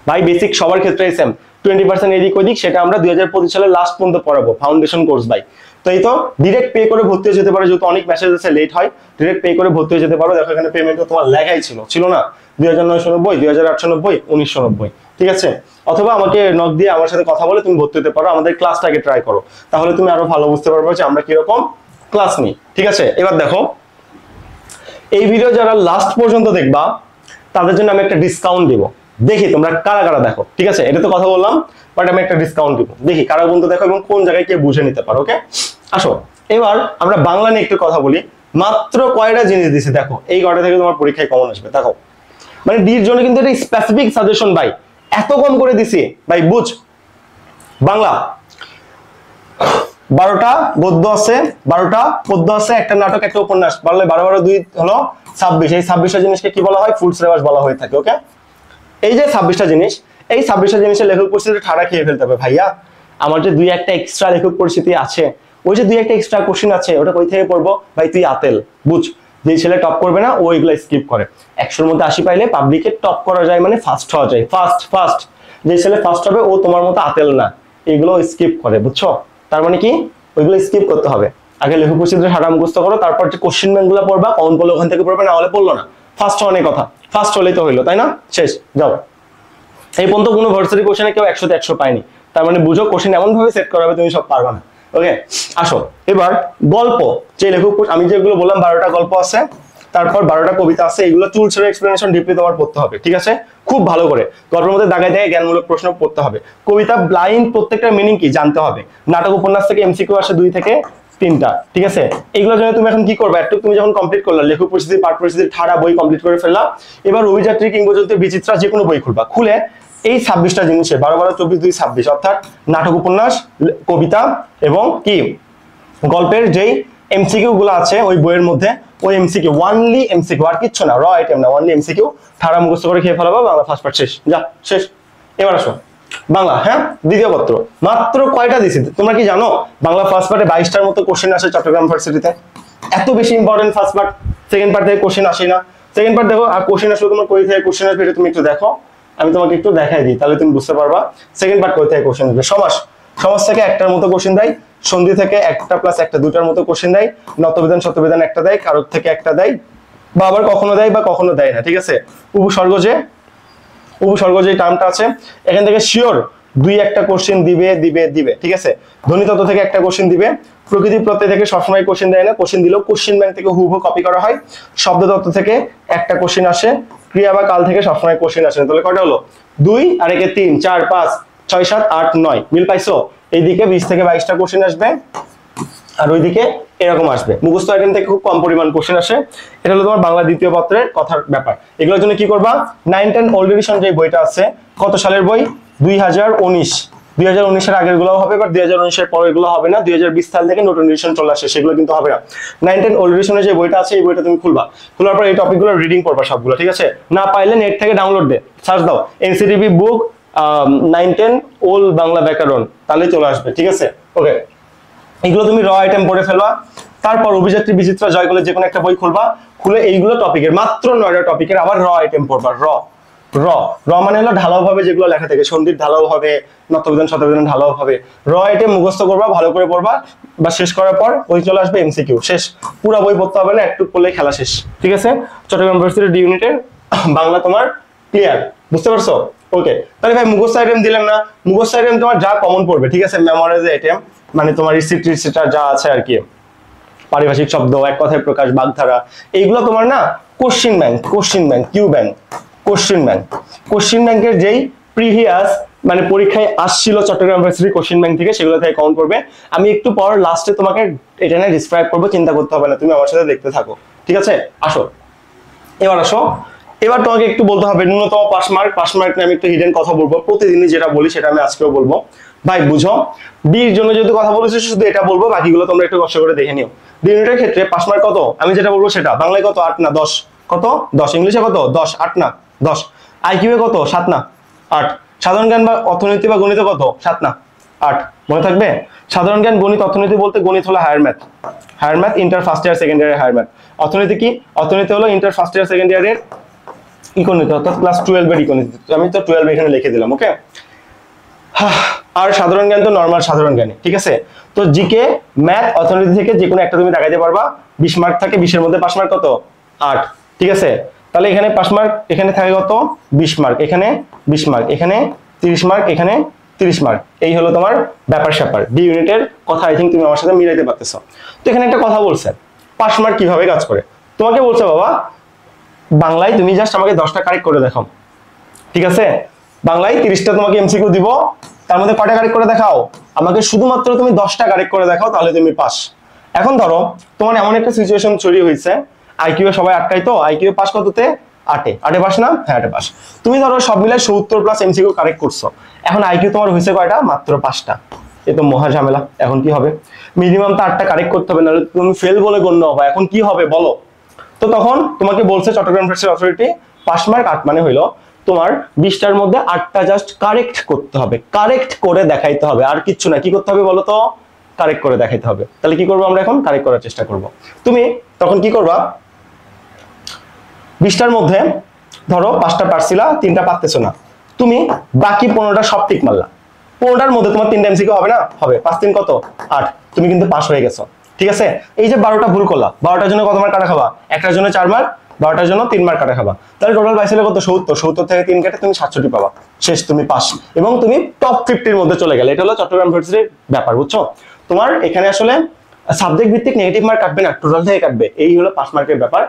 ভাই, বেসিক সবার ক্ষেত্রেই সেম, 20% এদিক ওদিক সেটা আমরা 2025 সালের লাস্ট পর্যন্ত পড়াবো, ফাউন্ডেশন কোর্স ভাই। তো এই তো ডিরেক্ট পে করে ভর্তি হয়ে যেতে পারো, যেহেতু অনেক মেসেজ আছে লেট হয়, ডিরেক্ট পে করে ভর্তি হয়ে যেতে পারো। দেখো এখানে পেমেন্টটা তোমার লেখাই ছিল না, 2990, 2890, 1990, ঠিক আছে। অথবা আমাকে নক দিয়ে আমার সাথে কথা বলে তুমি ভর্তি হতে পারো। আমাদের ক্লাসটাকে ট্রাই করো, তাহলে তুমি আরো ভালো বুঝতে পারবে যে আমরা কিরকম ক্লাস নিই, ঠিক আছে। এবার দেখো, এই ভিডিও যারা লাস্ট পর্যন্ত দেখবা তাদের জন্য আমি একটা ডিসকাউন্ট দিব। দেখি তোমরা কারা কারা দেখো, ঠিক আছে। এটা তো কথা বললাম, বাট আমি একটা ডিসকাউন্ট দিব, দেখি কারা বন্ধু দেখো এবং কোন জায়গায় কে বুঝে নিতে পারো। ওকে, আসো এবার আমরা বাংলা নিয়ে একটু কথা বলি। মাত্র কয়টা জিনিস দিছি দেখো, এই কয়টা থেকে তোমার পরীক্ষায় কমন আসবে দেখো। মানে ডির জন্য কিন্তু এটা স্পেসিফিক সাজেশন ভাই, এত কম করে দিছি ভাই। বুঝ, বাংলা 12টা গদ্য আছে, 12টা পদ্য আছে, একটা নাটক, একটা উপন্যাস, বাংলা 12 হলো 26। এই 26টা জিনিসকে কি বলা হয়? ফুল সিলেবাস বলা হয়ে থাকে। ওকে, এই যে 26টা জিনিস, এই 26টা জিনিসের লেখক পরিস্থিতি ঠাড়া খেয়ে ফেলতে হবে ভাইয়া। আমার যে 2-1টা এক্সট্রা লেখক পরিস্থিতি আছে, ওই যে 2-1টা এক্সট্রা কোশ্চেন আছে, ওটা কই থেকে পড়বো ভাই? তুই আতেল, বুঝ। যে ছেলে টপ করবে না ও এগুলো স্কিপ করে। 100-র মধ্যে 80 পাইলে পাবলিকে টপ করা যায়, মানে ফার্স্ট হওয়া যায়, ফার্স্ট। যে ছেলে ফার্স্ট হবে ও তোমার মতো আতেল না, এগুলো স্কিপ করে, বুঝছো? তার মানে কি, ওইগুলো স্কিপ করতে হবে। আগে লেখক পরিস্থিতি ঠাড়া মুখস্থ করো, তারপর যে কোশ্চেন ব্যাংকগুলো পড়বা, কমন পড়লে ওখান থেকে পড়বে, না হলে পড়লো না। ফার্স্ট হওয়ার কথা, ফার্স্ট হলেই তো হইলো, তাই না? শেষ, যাও। এই পর্যন্ত কোনো ভার্সিটি কোশ্চেনে কেউ 100-তে 100 পায়নি, তার মানে বুঝো কোশ্চেন এমন ভাবে সেট করা হবে তুমি সব পারবা না। ওকে, আসো এবার গল্প। যে লেখক, আমি যেগুলো বললাম 12টা গল্প আছে, তারপর 12টা কবিতা আছে, এগুলো চুলচেরা এক্সপ্লেনেশন ডিপলি তোমার পড়তে হবে, ঠিক আছে? খুব ভালো করে গল্পের মধ্যে দাগায় দাগায় জ্ঞানমূলক প্রশ্ন পড়তে হবে। কবিতা লাইন প্রত্যেকটা মিনিং কি জানতে হবে। নাটক উপন্যাস থেকে এমসিকিউ আসে 2 থেকে 3টা, ঠিক আছে? এগুলোর জন্য তুমি এখন কি করবে, একটু তুমি যখন কমপ্লিট করলা, লেখক পরিস্থিতি, পাঠ পরিস্থিতি, ঠাড়া বই কমপ্লিট করে ফেললা, এবার অভিযাত্রী, কিংবদন্তি, বিচিত্রা যে কোনো বই খুলবা, খুলে এই 26টা জিনিসে 12 12 24 2 26, অর্থাৎ নাটক উপন্যাস, কবিতা এবং কি গল্পের যেই এমসিকিউ গুলো আছে ওই বইয়ের মধ্যে, ওই এমসিকিউ, ওয়ানলি এমসিকিউ, আর কিচ্ছু না, র আইটেম না, ওয়ানলি এমসিকিউ, ঠাড়া মুখস্থ করে খেয়ে ফেলাবো, বাংলা ফার্স্ট পার্ট শেষ, যা শেষ। এবার আসো বাংলা, হ্যাঁ দ্বিতীয় পত্র, মাত্র কয়টা দিছি তোমরা কি জানো? বাংলা ফার্স্ট পার্টে 22টার মতো কোশ্চেন আসে চট্টগ্রাম ইউনিভার্সিটিতে, এত বেশি important first part. Second part থেকে কোশ্চেন আসে না, সেকেন্ড পার্ট দেখো, আর কোশ্চেন আসলে তোমার কই থেকে কোশ্চেন আসবে এটা তুমি একটু দেখো, আমি তোমাকে একটু দেখাই দিই, তাহলে তুমি বুঝতে পারবা সেকেন্ড পার্ট কই থেকে কোশ্চেন আসবে। সমাস, সমাজ থেকে একটার মতো কোশ্চেন দেয়, সন্ধি থেকে একটা প্লাস একটা 2টার মতো কোশ্চেন দেয়, নতবিধান সত্যবিধান একটা দেয়, কারক থেকে একটা দেয়, বা আবার কখনো দেয় বা কখনো দেয় না, ঠিক আছে? উপসর্গ যে টার্মটা আছে, এখান থেকে শিওর 2-1টা কোশ্চেন দিবে দিবে দিবে, ঠিক আছে? ধ্বনিতত্ত্ব থেকে একটা কোশ্চেন দিবে, প্রকৃতি প্রত্যয় থেকে সবসময় কোশ্চেন দেয় না, কোশ্চেন দিলেও কোশ্চেন ব্যাংক থেকে হুবহু কপি করা হয়, শব্দতত্ত্ব থেকে একটা কোশ্চেন আসে, ক্রিয়া বা কাল থেকে সবসময় কোশ্চেন আসে না। তাহলে কয়টা হলো? 2 আর 1 3 4 5 6 7 8 9, মিল পাইছো? এইদিকে 20 থেকে 22টা কোশ্চেন আসবে, আর ওইদিকে এরকম আসবে। মুখস্থ আইটেম থেকে খুব কম পরিমাণ কোশ্চেন আসে। এটা হলো তোমার বাংলা দ্বিতীয় পত্রের কথার ব্যাপার। এগুলোর জন্য কি করবা, 9 10 ওল্ড এডিশন যে বইটা আছে, কত সালের বই? 2019, 2019-এর আগের গুলো হবে, বাট 2019-এর পরের গুলো হবে না। 2020 সাল থেকে নতুন এডিশন চলে আসে, সেগুলো কিন্তু হবে না। 9 10 ওল্ড এডিশনের যে বইটা আছে, এই বইটা তুমি খুলবা, খোলার পর এই টপিকগুলো রিডিং করবা সবগুলো, ঠিক আছে? না পাইলে নেট থেকে ডাউনলোড দে, সার্চ দাও এনসিটিভি বুক 9 10 ওল্ড বাংলা ব্যাকরণ, তাহলে চলে আসবে, ঠিক আছে? ওকে, এগুলো তুমি র আইটেম পড়ে ফেলবা। তারপর অভিযাত্রী, বিচিত্রা, জয়গুলো যে কোনো একটা বই খুলবা, খুলে এইগুলো টপিকের, মাত্র 9টা টপিকের আবার র আইটেম পড়বা। র র র মানে হলো ঢালাও ভাবে যেগুলো লেখা থাকে, সন্ধির ঢালাও হবে, নতবিধান শতবিধান ঢালাও হবে। র আইটেম মুখস্থ করবা, ভালো করে পড়বা, বা শেষ করার পর ওই চলে আসবে এমসিকিউ, শেষ। পুরো বই পড়তে হবে না, একটু পড়লেই খেলা শেষ, ঠিক আছে? চট্টগ্রাম ইউনিভার্সিটির ডি ইউনিটের বাংলা তোমার ক্লিয়ার, বুঝতে পারছো? ওকে, তাহলে ভাই মুখস্থ আইটেম দিলাম না, মুখস্থ আইটেম তোমার যা কমন পড়বে, ঠিক আছে? মেমোরাইজ আইটেম মানে তোমার রিসিপ্ট যা আছে আর কি, পারিভাষিক শব্দ, এক কথায় প্রকাশ, বাগধারা, এইগুলো তোমার না question bank, Q bank, question ব্যাংকের যেই প্রিভিয়াস মানে পরীক্ষায় আসছিল চট্টগ্রাম ইউনিভার্সিটি কোশ্চেন ব্যাংক থেকে, সেগুলো থেকে কাউন্ট করবে। আমি একটু পর লাস্টে তোমাকে এটা নিয়ে ডিসক্রাইব করবো, চিন্তা করতে হবে না, তুমি আমার সাথে দেখতে থাকো, ঠিক আছে? আসো এবার আসো, এবার তোমাকে একটু বলতে হবে ন্যূনতম পাস মার্ক নিয়ে আমি একটু হিডেন কথা বলবো, প্রতিদিনই যেটা বলি সেটা আমি আজকেও বলবো। ভাই বুঝো, ডির জন্য যেহেতু কথা বলেছি, শুধু এটা বলবো, বাকিগুলো তোমরা একটু কষ্ট করে দেখে নিও। ডি ইউনিটের ক্ষেত্রে পাস মার্ক কত, আমি যেটা বলবো সেটা। বাংলায় কত? 8 না 10? কত? 10। ইংলিশে কত? 10। 8 না 10? আইকিউ এ কত? 7 না 8? সাধারণ জ্ঞান বা অর্থনীতি বা গণিতে কত? 7 না 8? মনে থাকবে? সাধারণ জ্ঞান, গণিত, অর্থনীতি বলতে গণিত হলো higher math, inter first year second ইয়ারের হায়ার ম্যাথ। অর্থনীতি কি? অর্থনীতি হলো ইন্টার ফার্স্ট ইয়ার সেকেন্ড ইয়ারের ইকোনমিক্স, অর্থাৎ ক্লাস 12 এর ইকোনমিক্স। আমি তো 12 এখানে লিখে দিলাম, ওকে? আর সাধারণ জ্ঞান তো নরমাল সাধারণ জ্ঞান, ঠিক আছে? তো জিকে, ম্যাথ, অর্থনীতি থেকে যে কোনো একটা তুমি দেখাইতে পারবা, 20 মার্ক থাকে, 20-এর মধ্যে পাস মার্ক কত? 8, ঠিক আছে? তাহলে এখানে পাস মার্ক, এখানে থাকে কত? 20 মার্ক, এখানে 20 মার্ক, এখানে 30 মার্ক, এখানে 30 মার্ক। এই হলো তোমার ব্যাপার স্যাপার। ডি ইউনিটের কথা আই থিঙ্ক তুমি আমার সাথে মিলাইতে পারতেছো। তো এখানে একটা কথা বলছে, পাস মার্ক কিভাবে কাজ করে। তোমাকে বলছে বাবা, বাংলায় তুমি জাস্ট আমাকে 10টা কারেক্ট করে দেখাও, ঠিক আছে? বাংলায় 30টা তোমাকে এমসিকিউ দিব, তার মধ্যে কয়টা কারেক্ট করে দেখাও, আমাকে শুধুমাত্র তুমি 10টা কারেক্ট করে দেখাও, তাহলে তুমি পাস। এখন ধরো তোমার এমন একটা সিচুয়েশন তৈরি হয়েছে, আইকিউ এ সবাই আটকাই, তো আইকিউ পাস কততে? 8-এ পাস না? হ্যাঁ 8-এ পাস। তুমি ধরো সব মিলে 70 প্লাস এমসিকিউ কারেক্ট করছো, এখন আইকিউ তোমার হয়েছে কয়টা? মাত্র 5টা। এ তো মহা ঝামেলা। এখন কি হবে? মিনিমাম তো 8টা কারেক্ট করতে হবে, নাহলে তুমি ফেল বলে গণ্য হবে। এখন কি হবে বলো? তো তখন তোমাকে বলছে Chittagong university authority, pass mark 8 মানে হইলো তোমার 20টার মধ্যে 8টা জাস্ট কারেক্ট করতে হবে, কারেক্ট করে দেখাইতে হবে, আর কিচ্ছু না। কি করতে হবে বলো তো? কারেক্ট করে দেখাইতে হবে। তাহলে কি করবো আমরা এখন? কারেক্ট করার চেষ্টা করব। তুমি তখন কি করবা? 20টার মধ্যে ধরো 5টা পারছিলা, 3টা পারতেছো না, তুমি বাকি 15টা সব ঠিক মারলা। 15টার মধ্যে তোমার 3টা এমসিকিউ হবে না? হবে। 5 3 কত? 8। তুমি কিন্তু পাস হয়ে গেছো, ঠিক আছে? এই যে 12টা ভুল করলা, 12টার জন্য কত মার্ক কাটা খাবা? একটার জন্য 4 মার্ক, 12টার জন্য 3 মার্ক কাটা খাবা। তাহলে টোটাল পাইছিলে কত? 70। 70 থেকে 3 কেটে তুমি 67 পাবা। শেষ, তুমি পাস, এবং তুমি টপ 50-এর মধ্যে চলে গেলে। এটা হলো চট্টগ্রাম ইউনিভার্সিটির ব্যাপার, বুঝছো? তোমার এখানে আসলে সাবজেক্ট ভিত্তিক নেগেটিভ মার্ক কাটবে না, টোটাল থেকে কাটবে, এই হলো পাস মার্কের ব্যাপার।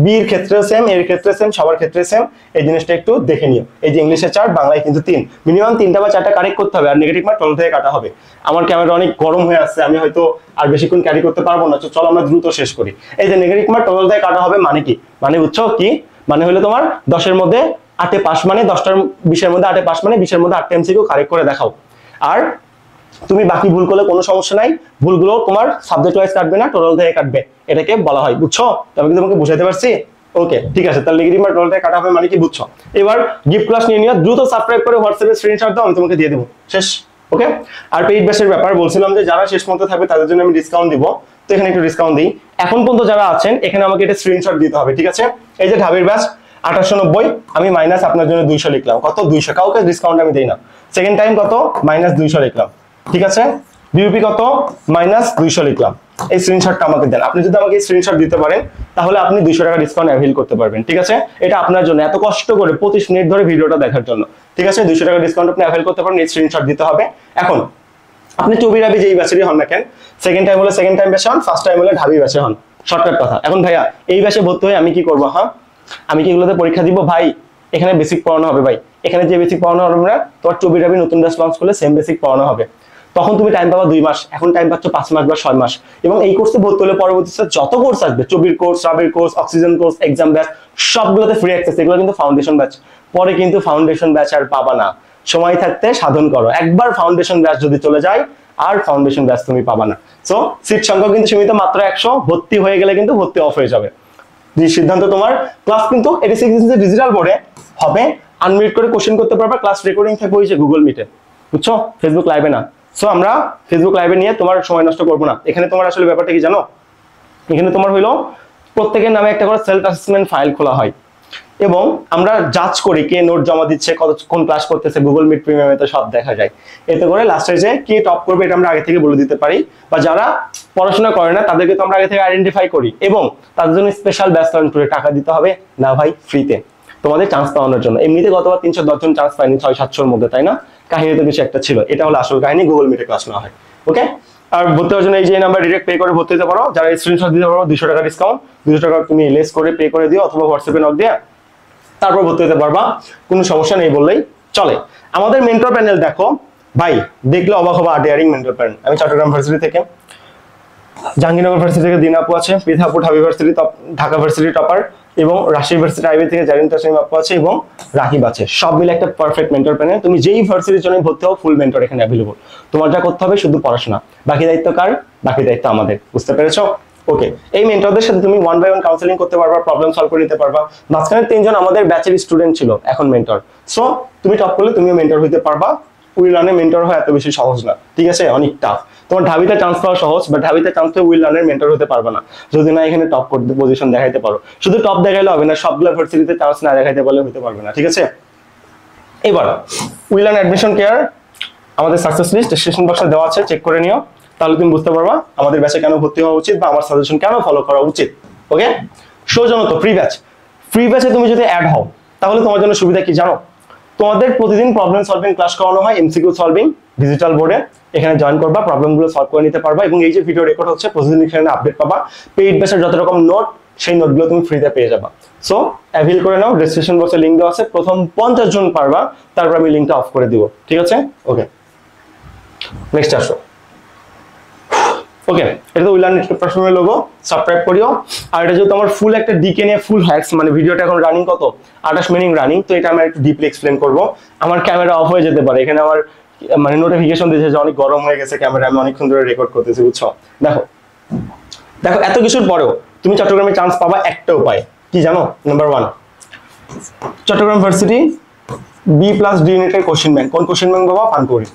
বির ক্ষেত্রে সেম, এর ক্ষেত্রে সেম, সবার ক্ষেত্রে সেম, এই জিনিসটা একটু দেখে নিও। এই যে ইংলিশে 4, বাংলায় কিন্তু 3, মিনিমাম 3টা বা 4টা কারেক্ট করতে হবে, আর নেগেটিভ মার্ক টোটাল থেকে কাটা হবে। আমার ক্যামেরা অনেক গরম হয়ে আসছে, আমি হয়তো আর বেশিক্ষণ ক্যারি করতে পারবো না, তো চলো আমরা দ্রুত শেষ করি। এই যে নেগেটিভ মার্ক টোটাল থেকে কাটা হবে মানে কি, মানে বুঝছো কি, মানে হলো তোমার 10-এর মধ্যে 8-এ পাস, মানে 10টার 20-এর মধ্যে 8-এ পাস, মানে 20-এর মধ্যে 8টা এমসিকিউ কারেক্ট করে দেখাও। আর তুমি বাকি ভুল করলে কোনো সমস্যা নাই, ভুলগুলো তোমার সাবজেক্ট ওয়াইজ কাটবে না, টোটাল থেকে কাটবে, এটাকে বলা হয়, বুঝছো? আমি কি তোমাকে বুঝাইতে পারছি? ওকে, ঠিক আছে, তাহলে নেগেটিভ মার্ক টোটাল থেকে কাটা হবে মানে কি বুঝছো? এবার গিফট ক্লাস নিয়ে নিও, দ্রুত সাবস্ক্রাইব করে হোয়াটসঅ্যাপে স্ক্রিনশট দাও, আমি তোমাকে দিয়ে দেবো, শেষ। ওকে, আর পেইড ব্যাচের ব্যাপার বলছিলাম যে যারা শেষ পর্যন্ত থাকবে তাদের জন্য আমি ডিসকাউন্ট দিব, তো এখানে একটু ডিসকাউন্ট দিই। এখন পর্যন্ত যারা আছেন এখানে আমাকে এটা স্ক্রিনশট দিতে হবে, ঠিক আছে? এই যে ঢাবির ব্যাচ 2890, আমি মাইনাস আপনার জন্য 200 লিখলাম, কত? 200, কাউকে ডিসকাউন্ট আমি দেই না। সেকেন্ড টাইম কত? মাইনাস 200 লিখলাম, ঠিক আছে? বিউপি কত? মাইনাস 200 লিখলাম। এই স্ক্রিনশটটা আমাকে দেন, আপনি যদি আমাকে স্ক্রিনশট দিতে পারেন তাহলে আপনি 200 টাকা ডিসকাউন্ট অ্যাভেল করতে পারবেন, ঠিক আছে? এটা আপনার জন্য, এত কষ্ট করে 25 মিনিট ধরে ভিডিওটা দেখার জন্য, ঠিক আছে? 200 টাকা ডিসকাউন্ট আপনি অ্যাভেল করতে পারেন, এই স্ক্রিনশট দিতে হবে। এখন আপনি চবিরাবি যেই ব্যাচেরই হন না কেন, সেকেন্ড টাইম হলে সেকেন্ড টাইম ব্যাচে হন, ফার্স্ট টাইম হলে ঢাবি ব্যাচে হন, শর্টকাট কথা। এখন ভাইয়া এই ব্যাচে ভর্তি হয়ে আমি কি করবো? হ্যাঁ, আমি কি এগুলোতে পরীক্ষা দিব? ভাই এখানে বেসিক পড়ানো হবে, ভাই এখানে যে বেসিক পড়ানো হবে না, তোমার চবিরাবি নতুন ব্যাচ লঞ্চ করলে সেম বেসিক পড়ানো হবে, তখন তুমি টাইম পাবা 2 মাস, এখন টাইম পাচ্ছ 5 মাস বা 6 মাস। এবং এই কোর্সে ভর্তি হলে পরবর্তীতে যত কোর্স আসবে, চবির কোর্স, রাবির course, oxygen course, exam batch, সবগুলোতে ফ্রি অ্যাক্সেস। এগুলো কিন্তু ফাউন্ডেশন ব্যাচ, পরে কিন্তু ফাউন্ডেশন ব্যাচ আর পাবা না, সময় থাকতে সাধন করো। একবার ফাউন্ডেশন ব্যাচ যদি চলে যায় আর ফাউন্ডেশন ব্যাচ তুমি পাবা না। সো সিট সংখ্যা কিন্তু সীমিত, মাত্র 100, ভর্তি হয়ে গেলে কিন্তু ভর্তি অফ হয়ে যাবে, সিদ্ধান্ত তোমার। ক্লাস কিন্তু 86 ডিজিটাল বোর্ডে হবে, আনমিউট করে কোশ্চেন করতে পারবা, ক্লাস রেকর্ডিং থাকবে ওই যে গুগল মিটে, বুঝছো? ফেসবুক লাইভে না। সো আমরা ফেসবুক লাইভে নিয়ে তোমার সময় নষ্ট করবো না। এখানে তোমার আসলে ব্যাপারটা কি জানো, এখানে তোমার হইলো প্রত্যেকের নামে একটা করে সেলফ অ্যাসেসমেন্ট ফাইল খোলা হয়, এবং আমরা জাজ করি কে নোট জমা দিচ্ছে, কোন ক্লাস করতেছে, গুগল মিট প্রিমিয়ামে তো সব দেখা যায়। এতে করে লাস্টে যে কে টপ করবে এটা আমরা আগে থেকে বলে দিতে পারি, বা যারা পড়াশোনা করে না তাদেরকে তো আমরা আগে থেকে আইডেন্টিফাই করি, এবং তাদের জন্য স্পেশাল ব্যাচ লঞ্চ করে টাকা দিতে হবে না ভাই, ফ্রিতে তোমাদের চান্স পাওয়ানোর জন্য। এমনিতে গতবার 310 জন চান্স পায়নি 600-700-র মধ্যে, তাই না? কাহিনী তো কিছু একটা ছিল, এটা হলো আসল কাহিনী, গুগল মিটে ক্লাস নেওয়া হয়। ওকে, আর ভর্তি হওয়ার জন্য এই যে নাম্বার ডিরেক্ট পে করে ভর্তি হতে পারো, যারা স্ক্রিনশট দিতে পারো 200 টাকা ডিসকাউন্ট, 200 টাকা তুমি লেস করে পে করে দিও, অথবা হোয়াটসঅ্যাপে নক দিয়ে তারপর ভর্তি হতে পারবা, কোনো সমস্যা নেই বললেই চলে। আমাদের মেন্টর প্যানেল দেখো ভাই, দেখলে অবাক হবা, ডেয়ারিং মেন্টর প্যানেল। আমি চট্টগ্রাম ভার্সিটি থেকে, জাহাঙ্গীরনগর ভার্সিটি থেকে দিন আপু আছে, পিঠাপুর ঢাবি ভার্সিটি, ঢাকা ভার্সিটি টপার, এবং রাজশাহী ভার্সিটি আইবি থেকে জারিন তাসনিম আপু আছে, এবং রাকিব আছে। সব মিলে একটা পারফেক্ট মেন্টর প্যানেল। তুমি যেই ভার্সিটির জন্য ভর্তি হও, ফুল মেন্টর এখানে অ্যাভেলেবল। তোমার যা করতে হবে শুধু পড়াশোনা, বাকি দায়িত্ব কার? বাকি দায়িত্ব আমাদের, বুঝতে পেরেছো? ওকে, এই মেন্টরদের সাথে তুমি 1 by 1 কাউন্সেলিং করতে পারবা, প্রবলেম সলভ করে নিতে পারবা। মাঝখানে 3 জন আমাদের ব্যাচের স্টুডেন্ট ছিল, এখন মেন্টর। সো তুমি টপ করলে তুমিও মেন্টর হইতে পারবা। উইলানে মেন্টর হয় এত বেশি সহজ না, ঠিক আছে? অনেক টাফ। তোমার ঢাবিতে চান্স পাওয়া সহজ, বাট ঢাবিতে চান্স পেয়ে উইলানের মেন্টর হতে পারবে না যদি না এখানে টপ পজিশন দেখাইতে পারো। শুধু টপ দেখাইলে হবে না, সবগুলো ভার্সিটিতে চান্স না দেখাইতে পারলে হতে পারবে না, ঠিক আছে? এবার উইলান অ্যাডমিশন কেয়ার আমাদের সাকসেস লিস্ট ডেসক্রিপশন বক্সে দেওয়া আছে, চেক করে নিও, তাহলে তুমি বুঝতে পারবা আমাদের ব্যাচে কেন ভর্তি হওয়া উচিত, বা আমার সাজেশন কেন ফলো করা উচিত। ওকে, সৌজন্যত ফ্রি ব্যাচ। ফ্রি ব্যাচে তুমি যদি অ্যাড হও তাহলে তোমার জন্য সুবিধা কি জানো? তোমাদের প্রতিদিন প্রবলেম সলভিং ক্লাস করানো হয়, এমসিকিউ সলভিং ডিজিটাল বোর্ডে। এখানে জয়েন করবা, প্রবলেমগুলো সলভ করে নিতে পারবা, এবং এই যে ভিডিও রেকর্ড হচ্ছে প্রতিদিন এখানে আপডেট পাবা। পেইড ব্যাচের যত রকম নোট, সেই নোটগুলো তুমি ফ্রিতে পেয়ে যাবা। সো অ্যাভেল করে নাও, ডেসক্রিপশন বক্সে লিঙ্ক দেওয়া আছে, প্রথম 50 জন পারবা, তারপর আমি লিঙ্কটা অফ করে দিব, ঠিক আছে? ওকে, নেক্সট আসো। ওকে, এটা তো উইলান পার্সোনাল লোগো, সাবস্ক্রাইব করিও। আর এটা যেহেতু আমার ফুল একটা ডিকে নিয়ে ফুল হ্যাক্স, মানে ভিডিওটা এখন রানিং কত 28 মিনিট রানিং, তো এটা আমি একটু ডিপলি এক্সপ্লেন করব। আমার ক্যামেরা অফ হয়ে যেতে পারে, এখানে আমার মানে নোটিফিকেশন দিয়েছে যে অনেক গরম হয়ে গেছে ক্যামেরা, আমি অনেকক্ষণ ধরে রেকর্ড করতেছি, বুঝছো? দেখো দেখো, এত কিছুর পরেও তুমি চট্টগ্রামে চান্স পাবা একটা উপায়, কি জানো? নাম্বার 1, চট্টগ্রাম ভার্সিটি B+D ইউনিটের কোশ্চেন ব্যাংক। কোন কোশ্চেন ব্যাংক বাবা? পানকৌড়ি,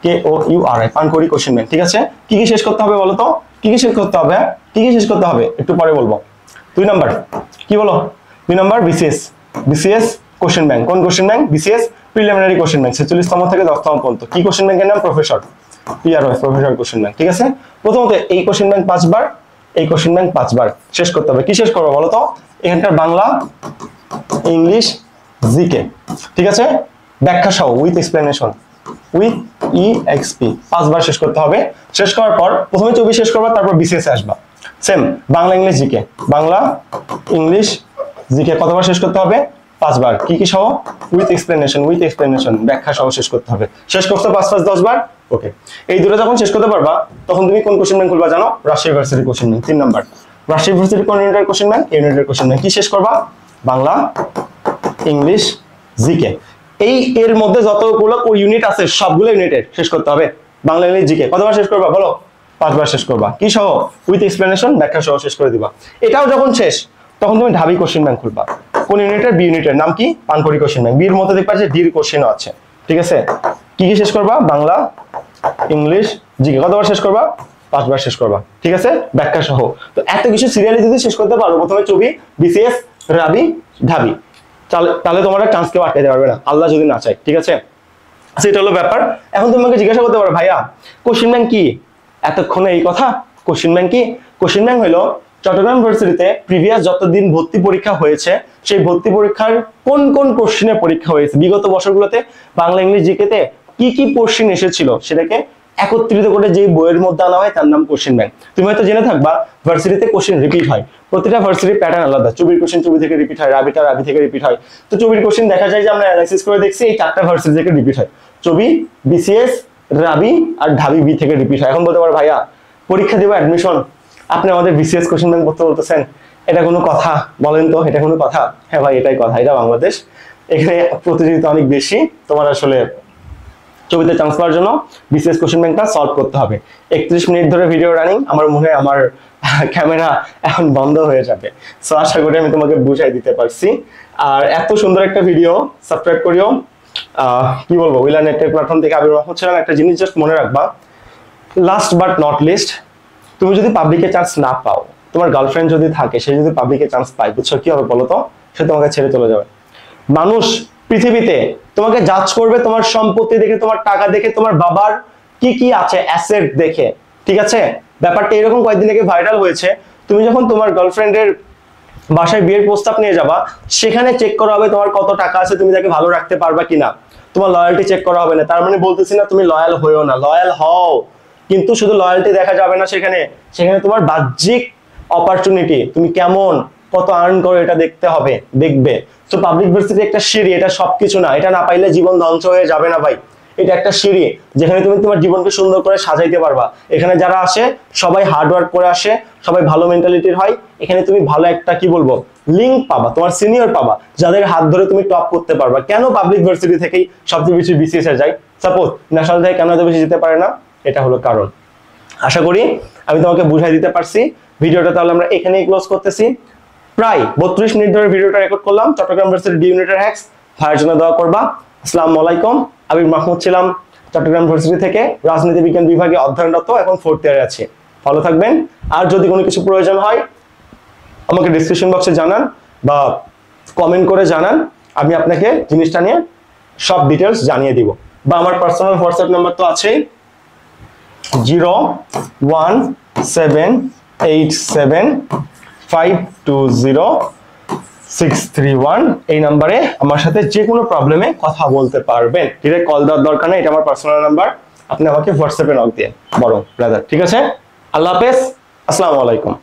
PANKOURI, পানকৌড়ি কোশ্চেন ব্যাংক, ঠিক আছে? কি কি শেষ করতে হবে বলো তো? কি কি শেষ করতে হবে? কি কি শেষ করতে হবে একটু পরে বলবো। 2 নাম্বার কি বলো? 2 নাম্বার BCS কোশ্চেন ব্যাংক। কোন question bank? BCS preliminary question bank, 46তম থেকে 10তম পর্যন্ত। কি কোশ্চেন ব্যাংকের নাম? Professor, PROF, professor question bank, ঠিক আছে? প্রথমত এই কোশ্চেন ব্যাংক 5 বার, এই কোশ্চেন ব্যাংক 5 বার শেষ করতে হবে। কি শেষ করবো বলো তো? এখানকার বাংলা, ইংলিশ, জিকে, ঠিক আছে? ব্যাখ্যা সহ উইথ এক্সপ্লেনেশন, উইথ ইএক্সপি 5 বার শেষ করতে হবে। শেষ করার পর প্রথমে 24 শেষ করবা, তারপর বিসিএস আসবা। Same Bangla English GK, Bangla English GK কতবার শেষ করতে হবে? 5 বার। কি কি সহ? উইথ এক্সপ্লেনেশন ব্যাখ্যা সহ শেষ করতে হবে। শেষ করতে 5 5 10 বার। ওকে, এই দুটো যখন শেষ করতে পারবা তখন তুমি কোন কোশ্চেন ব্যাংক খুলবা জানো? Rajshahi university question bank. 3 number Rajshahi university কোন ইউনিটের কোশ্চেন ব্যাংক? ইউনিটের কোশ্চেন ব্যাংক। কি শেষ করবা? Bangla English GK. এই এর মধ্যে যতগুলো ইউনিট আছে সবগুলো ইউনিটের শেষ করতে হবে। বাংলা ইংলিশ জিকে কতবার শেষ করবা বলো? 5 বার শেষ করবা। কি সহ? উইথ এক্সপ্লেনেশন ব্যাখ্যা সহ শেষ করে দিবা। এটাও যখন শেষ তখন তুমি ঢাবি কোশ্চেন ব্যাংক খুলবা। কোন ইউনিটের? বি ইউনিটের। নাম কি? পানপুরি কোশ্চেন ব্যাংক। বি এর মধ্যে দেখবা যে ডির কোশ্চেনও আছে। ঠিক আছে, কি কি শেষ করবা? বাংলা ইংলিশ জিকে কতবার শেষ করবা? 5 বার শেষ করবা। ঠিক আছে, ব্যাখ্যা সহ। তো এত কিছু সিরিয়ালি যদি শেষ করতে পারো, প্রথমে চবি, বিসিএস, রাবি, ঢাবি, তাহলে তোমার চান্স কেউ আটকাতে পারবে না, আল্লাহ যদি না চায়। ঠিক আছে, সেটা হলো ব্যাপার। এখন তুমি আমাকে জিজ্ঞাসা করতে পারো, ভাইয়া কোশ্চেন ব্যাংক কি? এতক্ষণে এই কথা। কোশ্চেন ব্যাংক কি? কোশ্চেন ব্যাংক হলো চট্টগ্রাম ইউনিভার্সিটিতে প্রিভিয়াস যতদিন ভর্তি পরীক্ষা হয়েছে সেই ভর্তি পরীক্ষার কোন কোন কোশ্চেনের পরীক্ষা হয়েছে, বিগত বছরগুলোতে বাংলা ইংলিশ জিকেতে কি কি কোশ্চেন এসেছিল সেটাকে একত্রিত করে যে বইয়ের মধ্যে আনা হয় তার নাম কোশ্চেন ব্যাংক। তুমি হয়তো জেনে থাকবা ভার্সিটিতে কোশ্চেন রিপিট হয়, প্রতিটা ভার্সিটির প্যাটার্ন আলাদা। চবির কোশ্চেন চবি থেকে রিপিট হয়, রাবি থেকে রিপিট হয়। তো চবির কোশ্চেন দেখা যায় যে আমরা অ্যানালাইসিস করে দেখছি এই 4টা ভার্সিটি থেকে রিপিট হয়। চবি, বিসিএস, রাবি আর ঢাবি বি থেকে রিপিট হয়। এখন বলতে পারো, ভাইয়া পরীক্ষা দেবো অ্যাডমিশন, আপনি আমাদের বিসিএস কোশ্চেন ব্যাংক করতে বলতেছেন, এটা কোনো কথা? বলেন তো, এটা কোনো কথা? হ্যাঁ ভাই, এটাই কথা। এটা বাংলাদেশ, এখানে প্রতিযোগিতা অনেক বেশি। তোমার আসলে ছবিতে চান্স পাওয়ার জন্য বিসিএস কোশ্চেন ব্যাংকটা সলভ করতে হবে। 31 মিনিট ধরে ভিডিও রানিং, আমার মনে হয় আমার ক্যামেরা এখন বন্ধ হয়ে যাবে। সো আশা করি আমি তোমাকে বুঝাই দিতে পারছি। আর এত সুন্দর একটা ভিডিও, সাবস্ক্রাইব করিও। কি বলবো, উইলার নেটওয়ার্ক প্ল্যাটফর্ম থেকে আবির মাহমুদ ছিলাম। একটা জিনিস জাস্ট মনে রাখবা, লাস্ট বাট নট লিস্ট, তুমি যদি পাবলিকে চান্স না পাও, তোমার গার্লফ্রেন্ড যদি থাকে, সে যদি পাবলিকে চান্স পায়, বুঝছো কি হবে বলো তো? সে তোমাকে ছেড়ে চলে যাবে। মানুষ পৃথিবীতে তোমাকে জাজ করবে তোমার সম্পত্তি দেখে, তোমার টাকা দেখে, তোমার বাবার কি কি আছে অ্যাসেট দেখে। ঠিক আছে, ব্যাপারটা এরকম কয়েকদিন আগে ভাইরাল হয়েছে। তুমি যখন তোমার গার্লফ্রেন্ডের বাসায় বিয়ের প্রস্তাব নিয়ে যাবা, সেখানে চেক করা হবে তোমার কত টাকা আছে, তুমি তাকে ভালো রাখতে পারবা কিনা। তোমার লয়্যালটি চেক করা হবে না। তার মানে বলতেছি না তুমি লয়াল হইও না, লয়াল হও, কিন্তু শুধু লয়্যালটি দেখা যাবে না সেখানে। সেখানে তোমার বাহ্যিক অপরচুনিটি, তুমি কেমন, কত আর্ন করো, এটা দেখতে হবে, দেখবে। তো পাবলিক ভার্সিটি একটা সিঁড়ি, এটা সবকিছু না। এটা না পাইলে জীবন ধ্বংস হয়ে যাবে না ভাই। এটা একটা সিঁড়ি যেখানে তুমি তোমার জীবনকে সুন্দর করে সাজাইতে পারবা। এখানে যারা আসে সবাই হার্ড ওয়ার্ক করে আসে, সবাই ভালো মেন্টালিটির হয়। এখানে তুমি ভালো একটা কি বলবো লিঙ্ক পাবা, তোমার সিনিয়র পাবা, যাদের হাত ধরে তুমি টপ করতে পারবা। কেন পাবলিক ভার্সিটি থেকেই সবচেয়ে বেশি বিসিএস এ যায়, সাপোজ ন্যাশনাল থেকে কেন এত বেশি যেতে পারে না? এটা হলো কারণ। আশা করি আমি তোমাকে বুঝাই দিতে পারছি। ভিডিওটা তাহলে আমরা এখানেই ক্লোজ করতেছি। প্রায় 32 মিনিট ধরে ভিডিওটা রেকর্ড করলাম। চট্টগ্রাম ভার্সিটি ডি ইউনিটের হ্যাক্স, ভাইয়ের জন্য দোয়া করবা। আসসালামু আলাইকুম। আবির মাহমুদ ছিলাম চট্টগ্রাম ভার্সিটি থেকে, রাজনীতি বিজ্ঞান বিভাগে অধ্যয়নরত, এখন 4th ইয়ারে আছি। ভালো থাকবেন। আর যদি কোনো কিছু প্রয়োজন হয় আমাকে ডিসক্রিপশন বক্সে জানান বা কমেন্ট করে জানান, আমি আপনাকে জিনিসটা নিয়ে সব ডিটেলস জানিয়ে দিব। বা আমার পার্সোনাল হোয়াটসঅ্যাপ নাম্বার তো আছেই, 01787520631। এই নাম্বারে আমার সাথে যে কোনো প্রবলেমে কথা বলতে পারবেন। ডিরেক্ট কল দেওয়ার দরকার নেই, এটা আমার পার্সোনাল নাম্বার। আপনি আমাকে হোয়াটসঅ্যাপে নক দিয়ে বরং ব্রাদার। ঠিক আছে, আল্লাহ হাফেজ, আসসালামু আলাইকুম।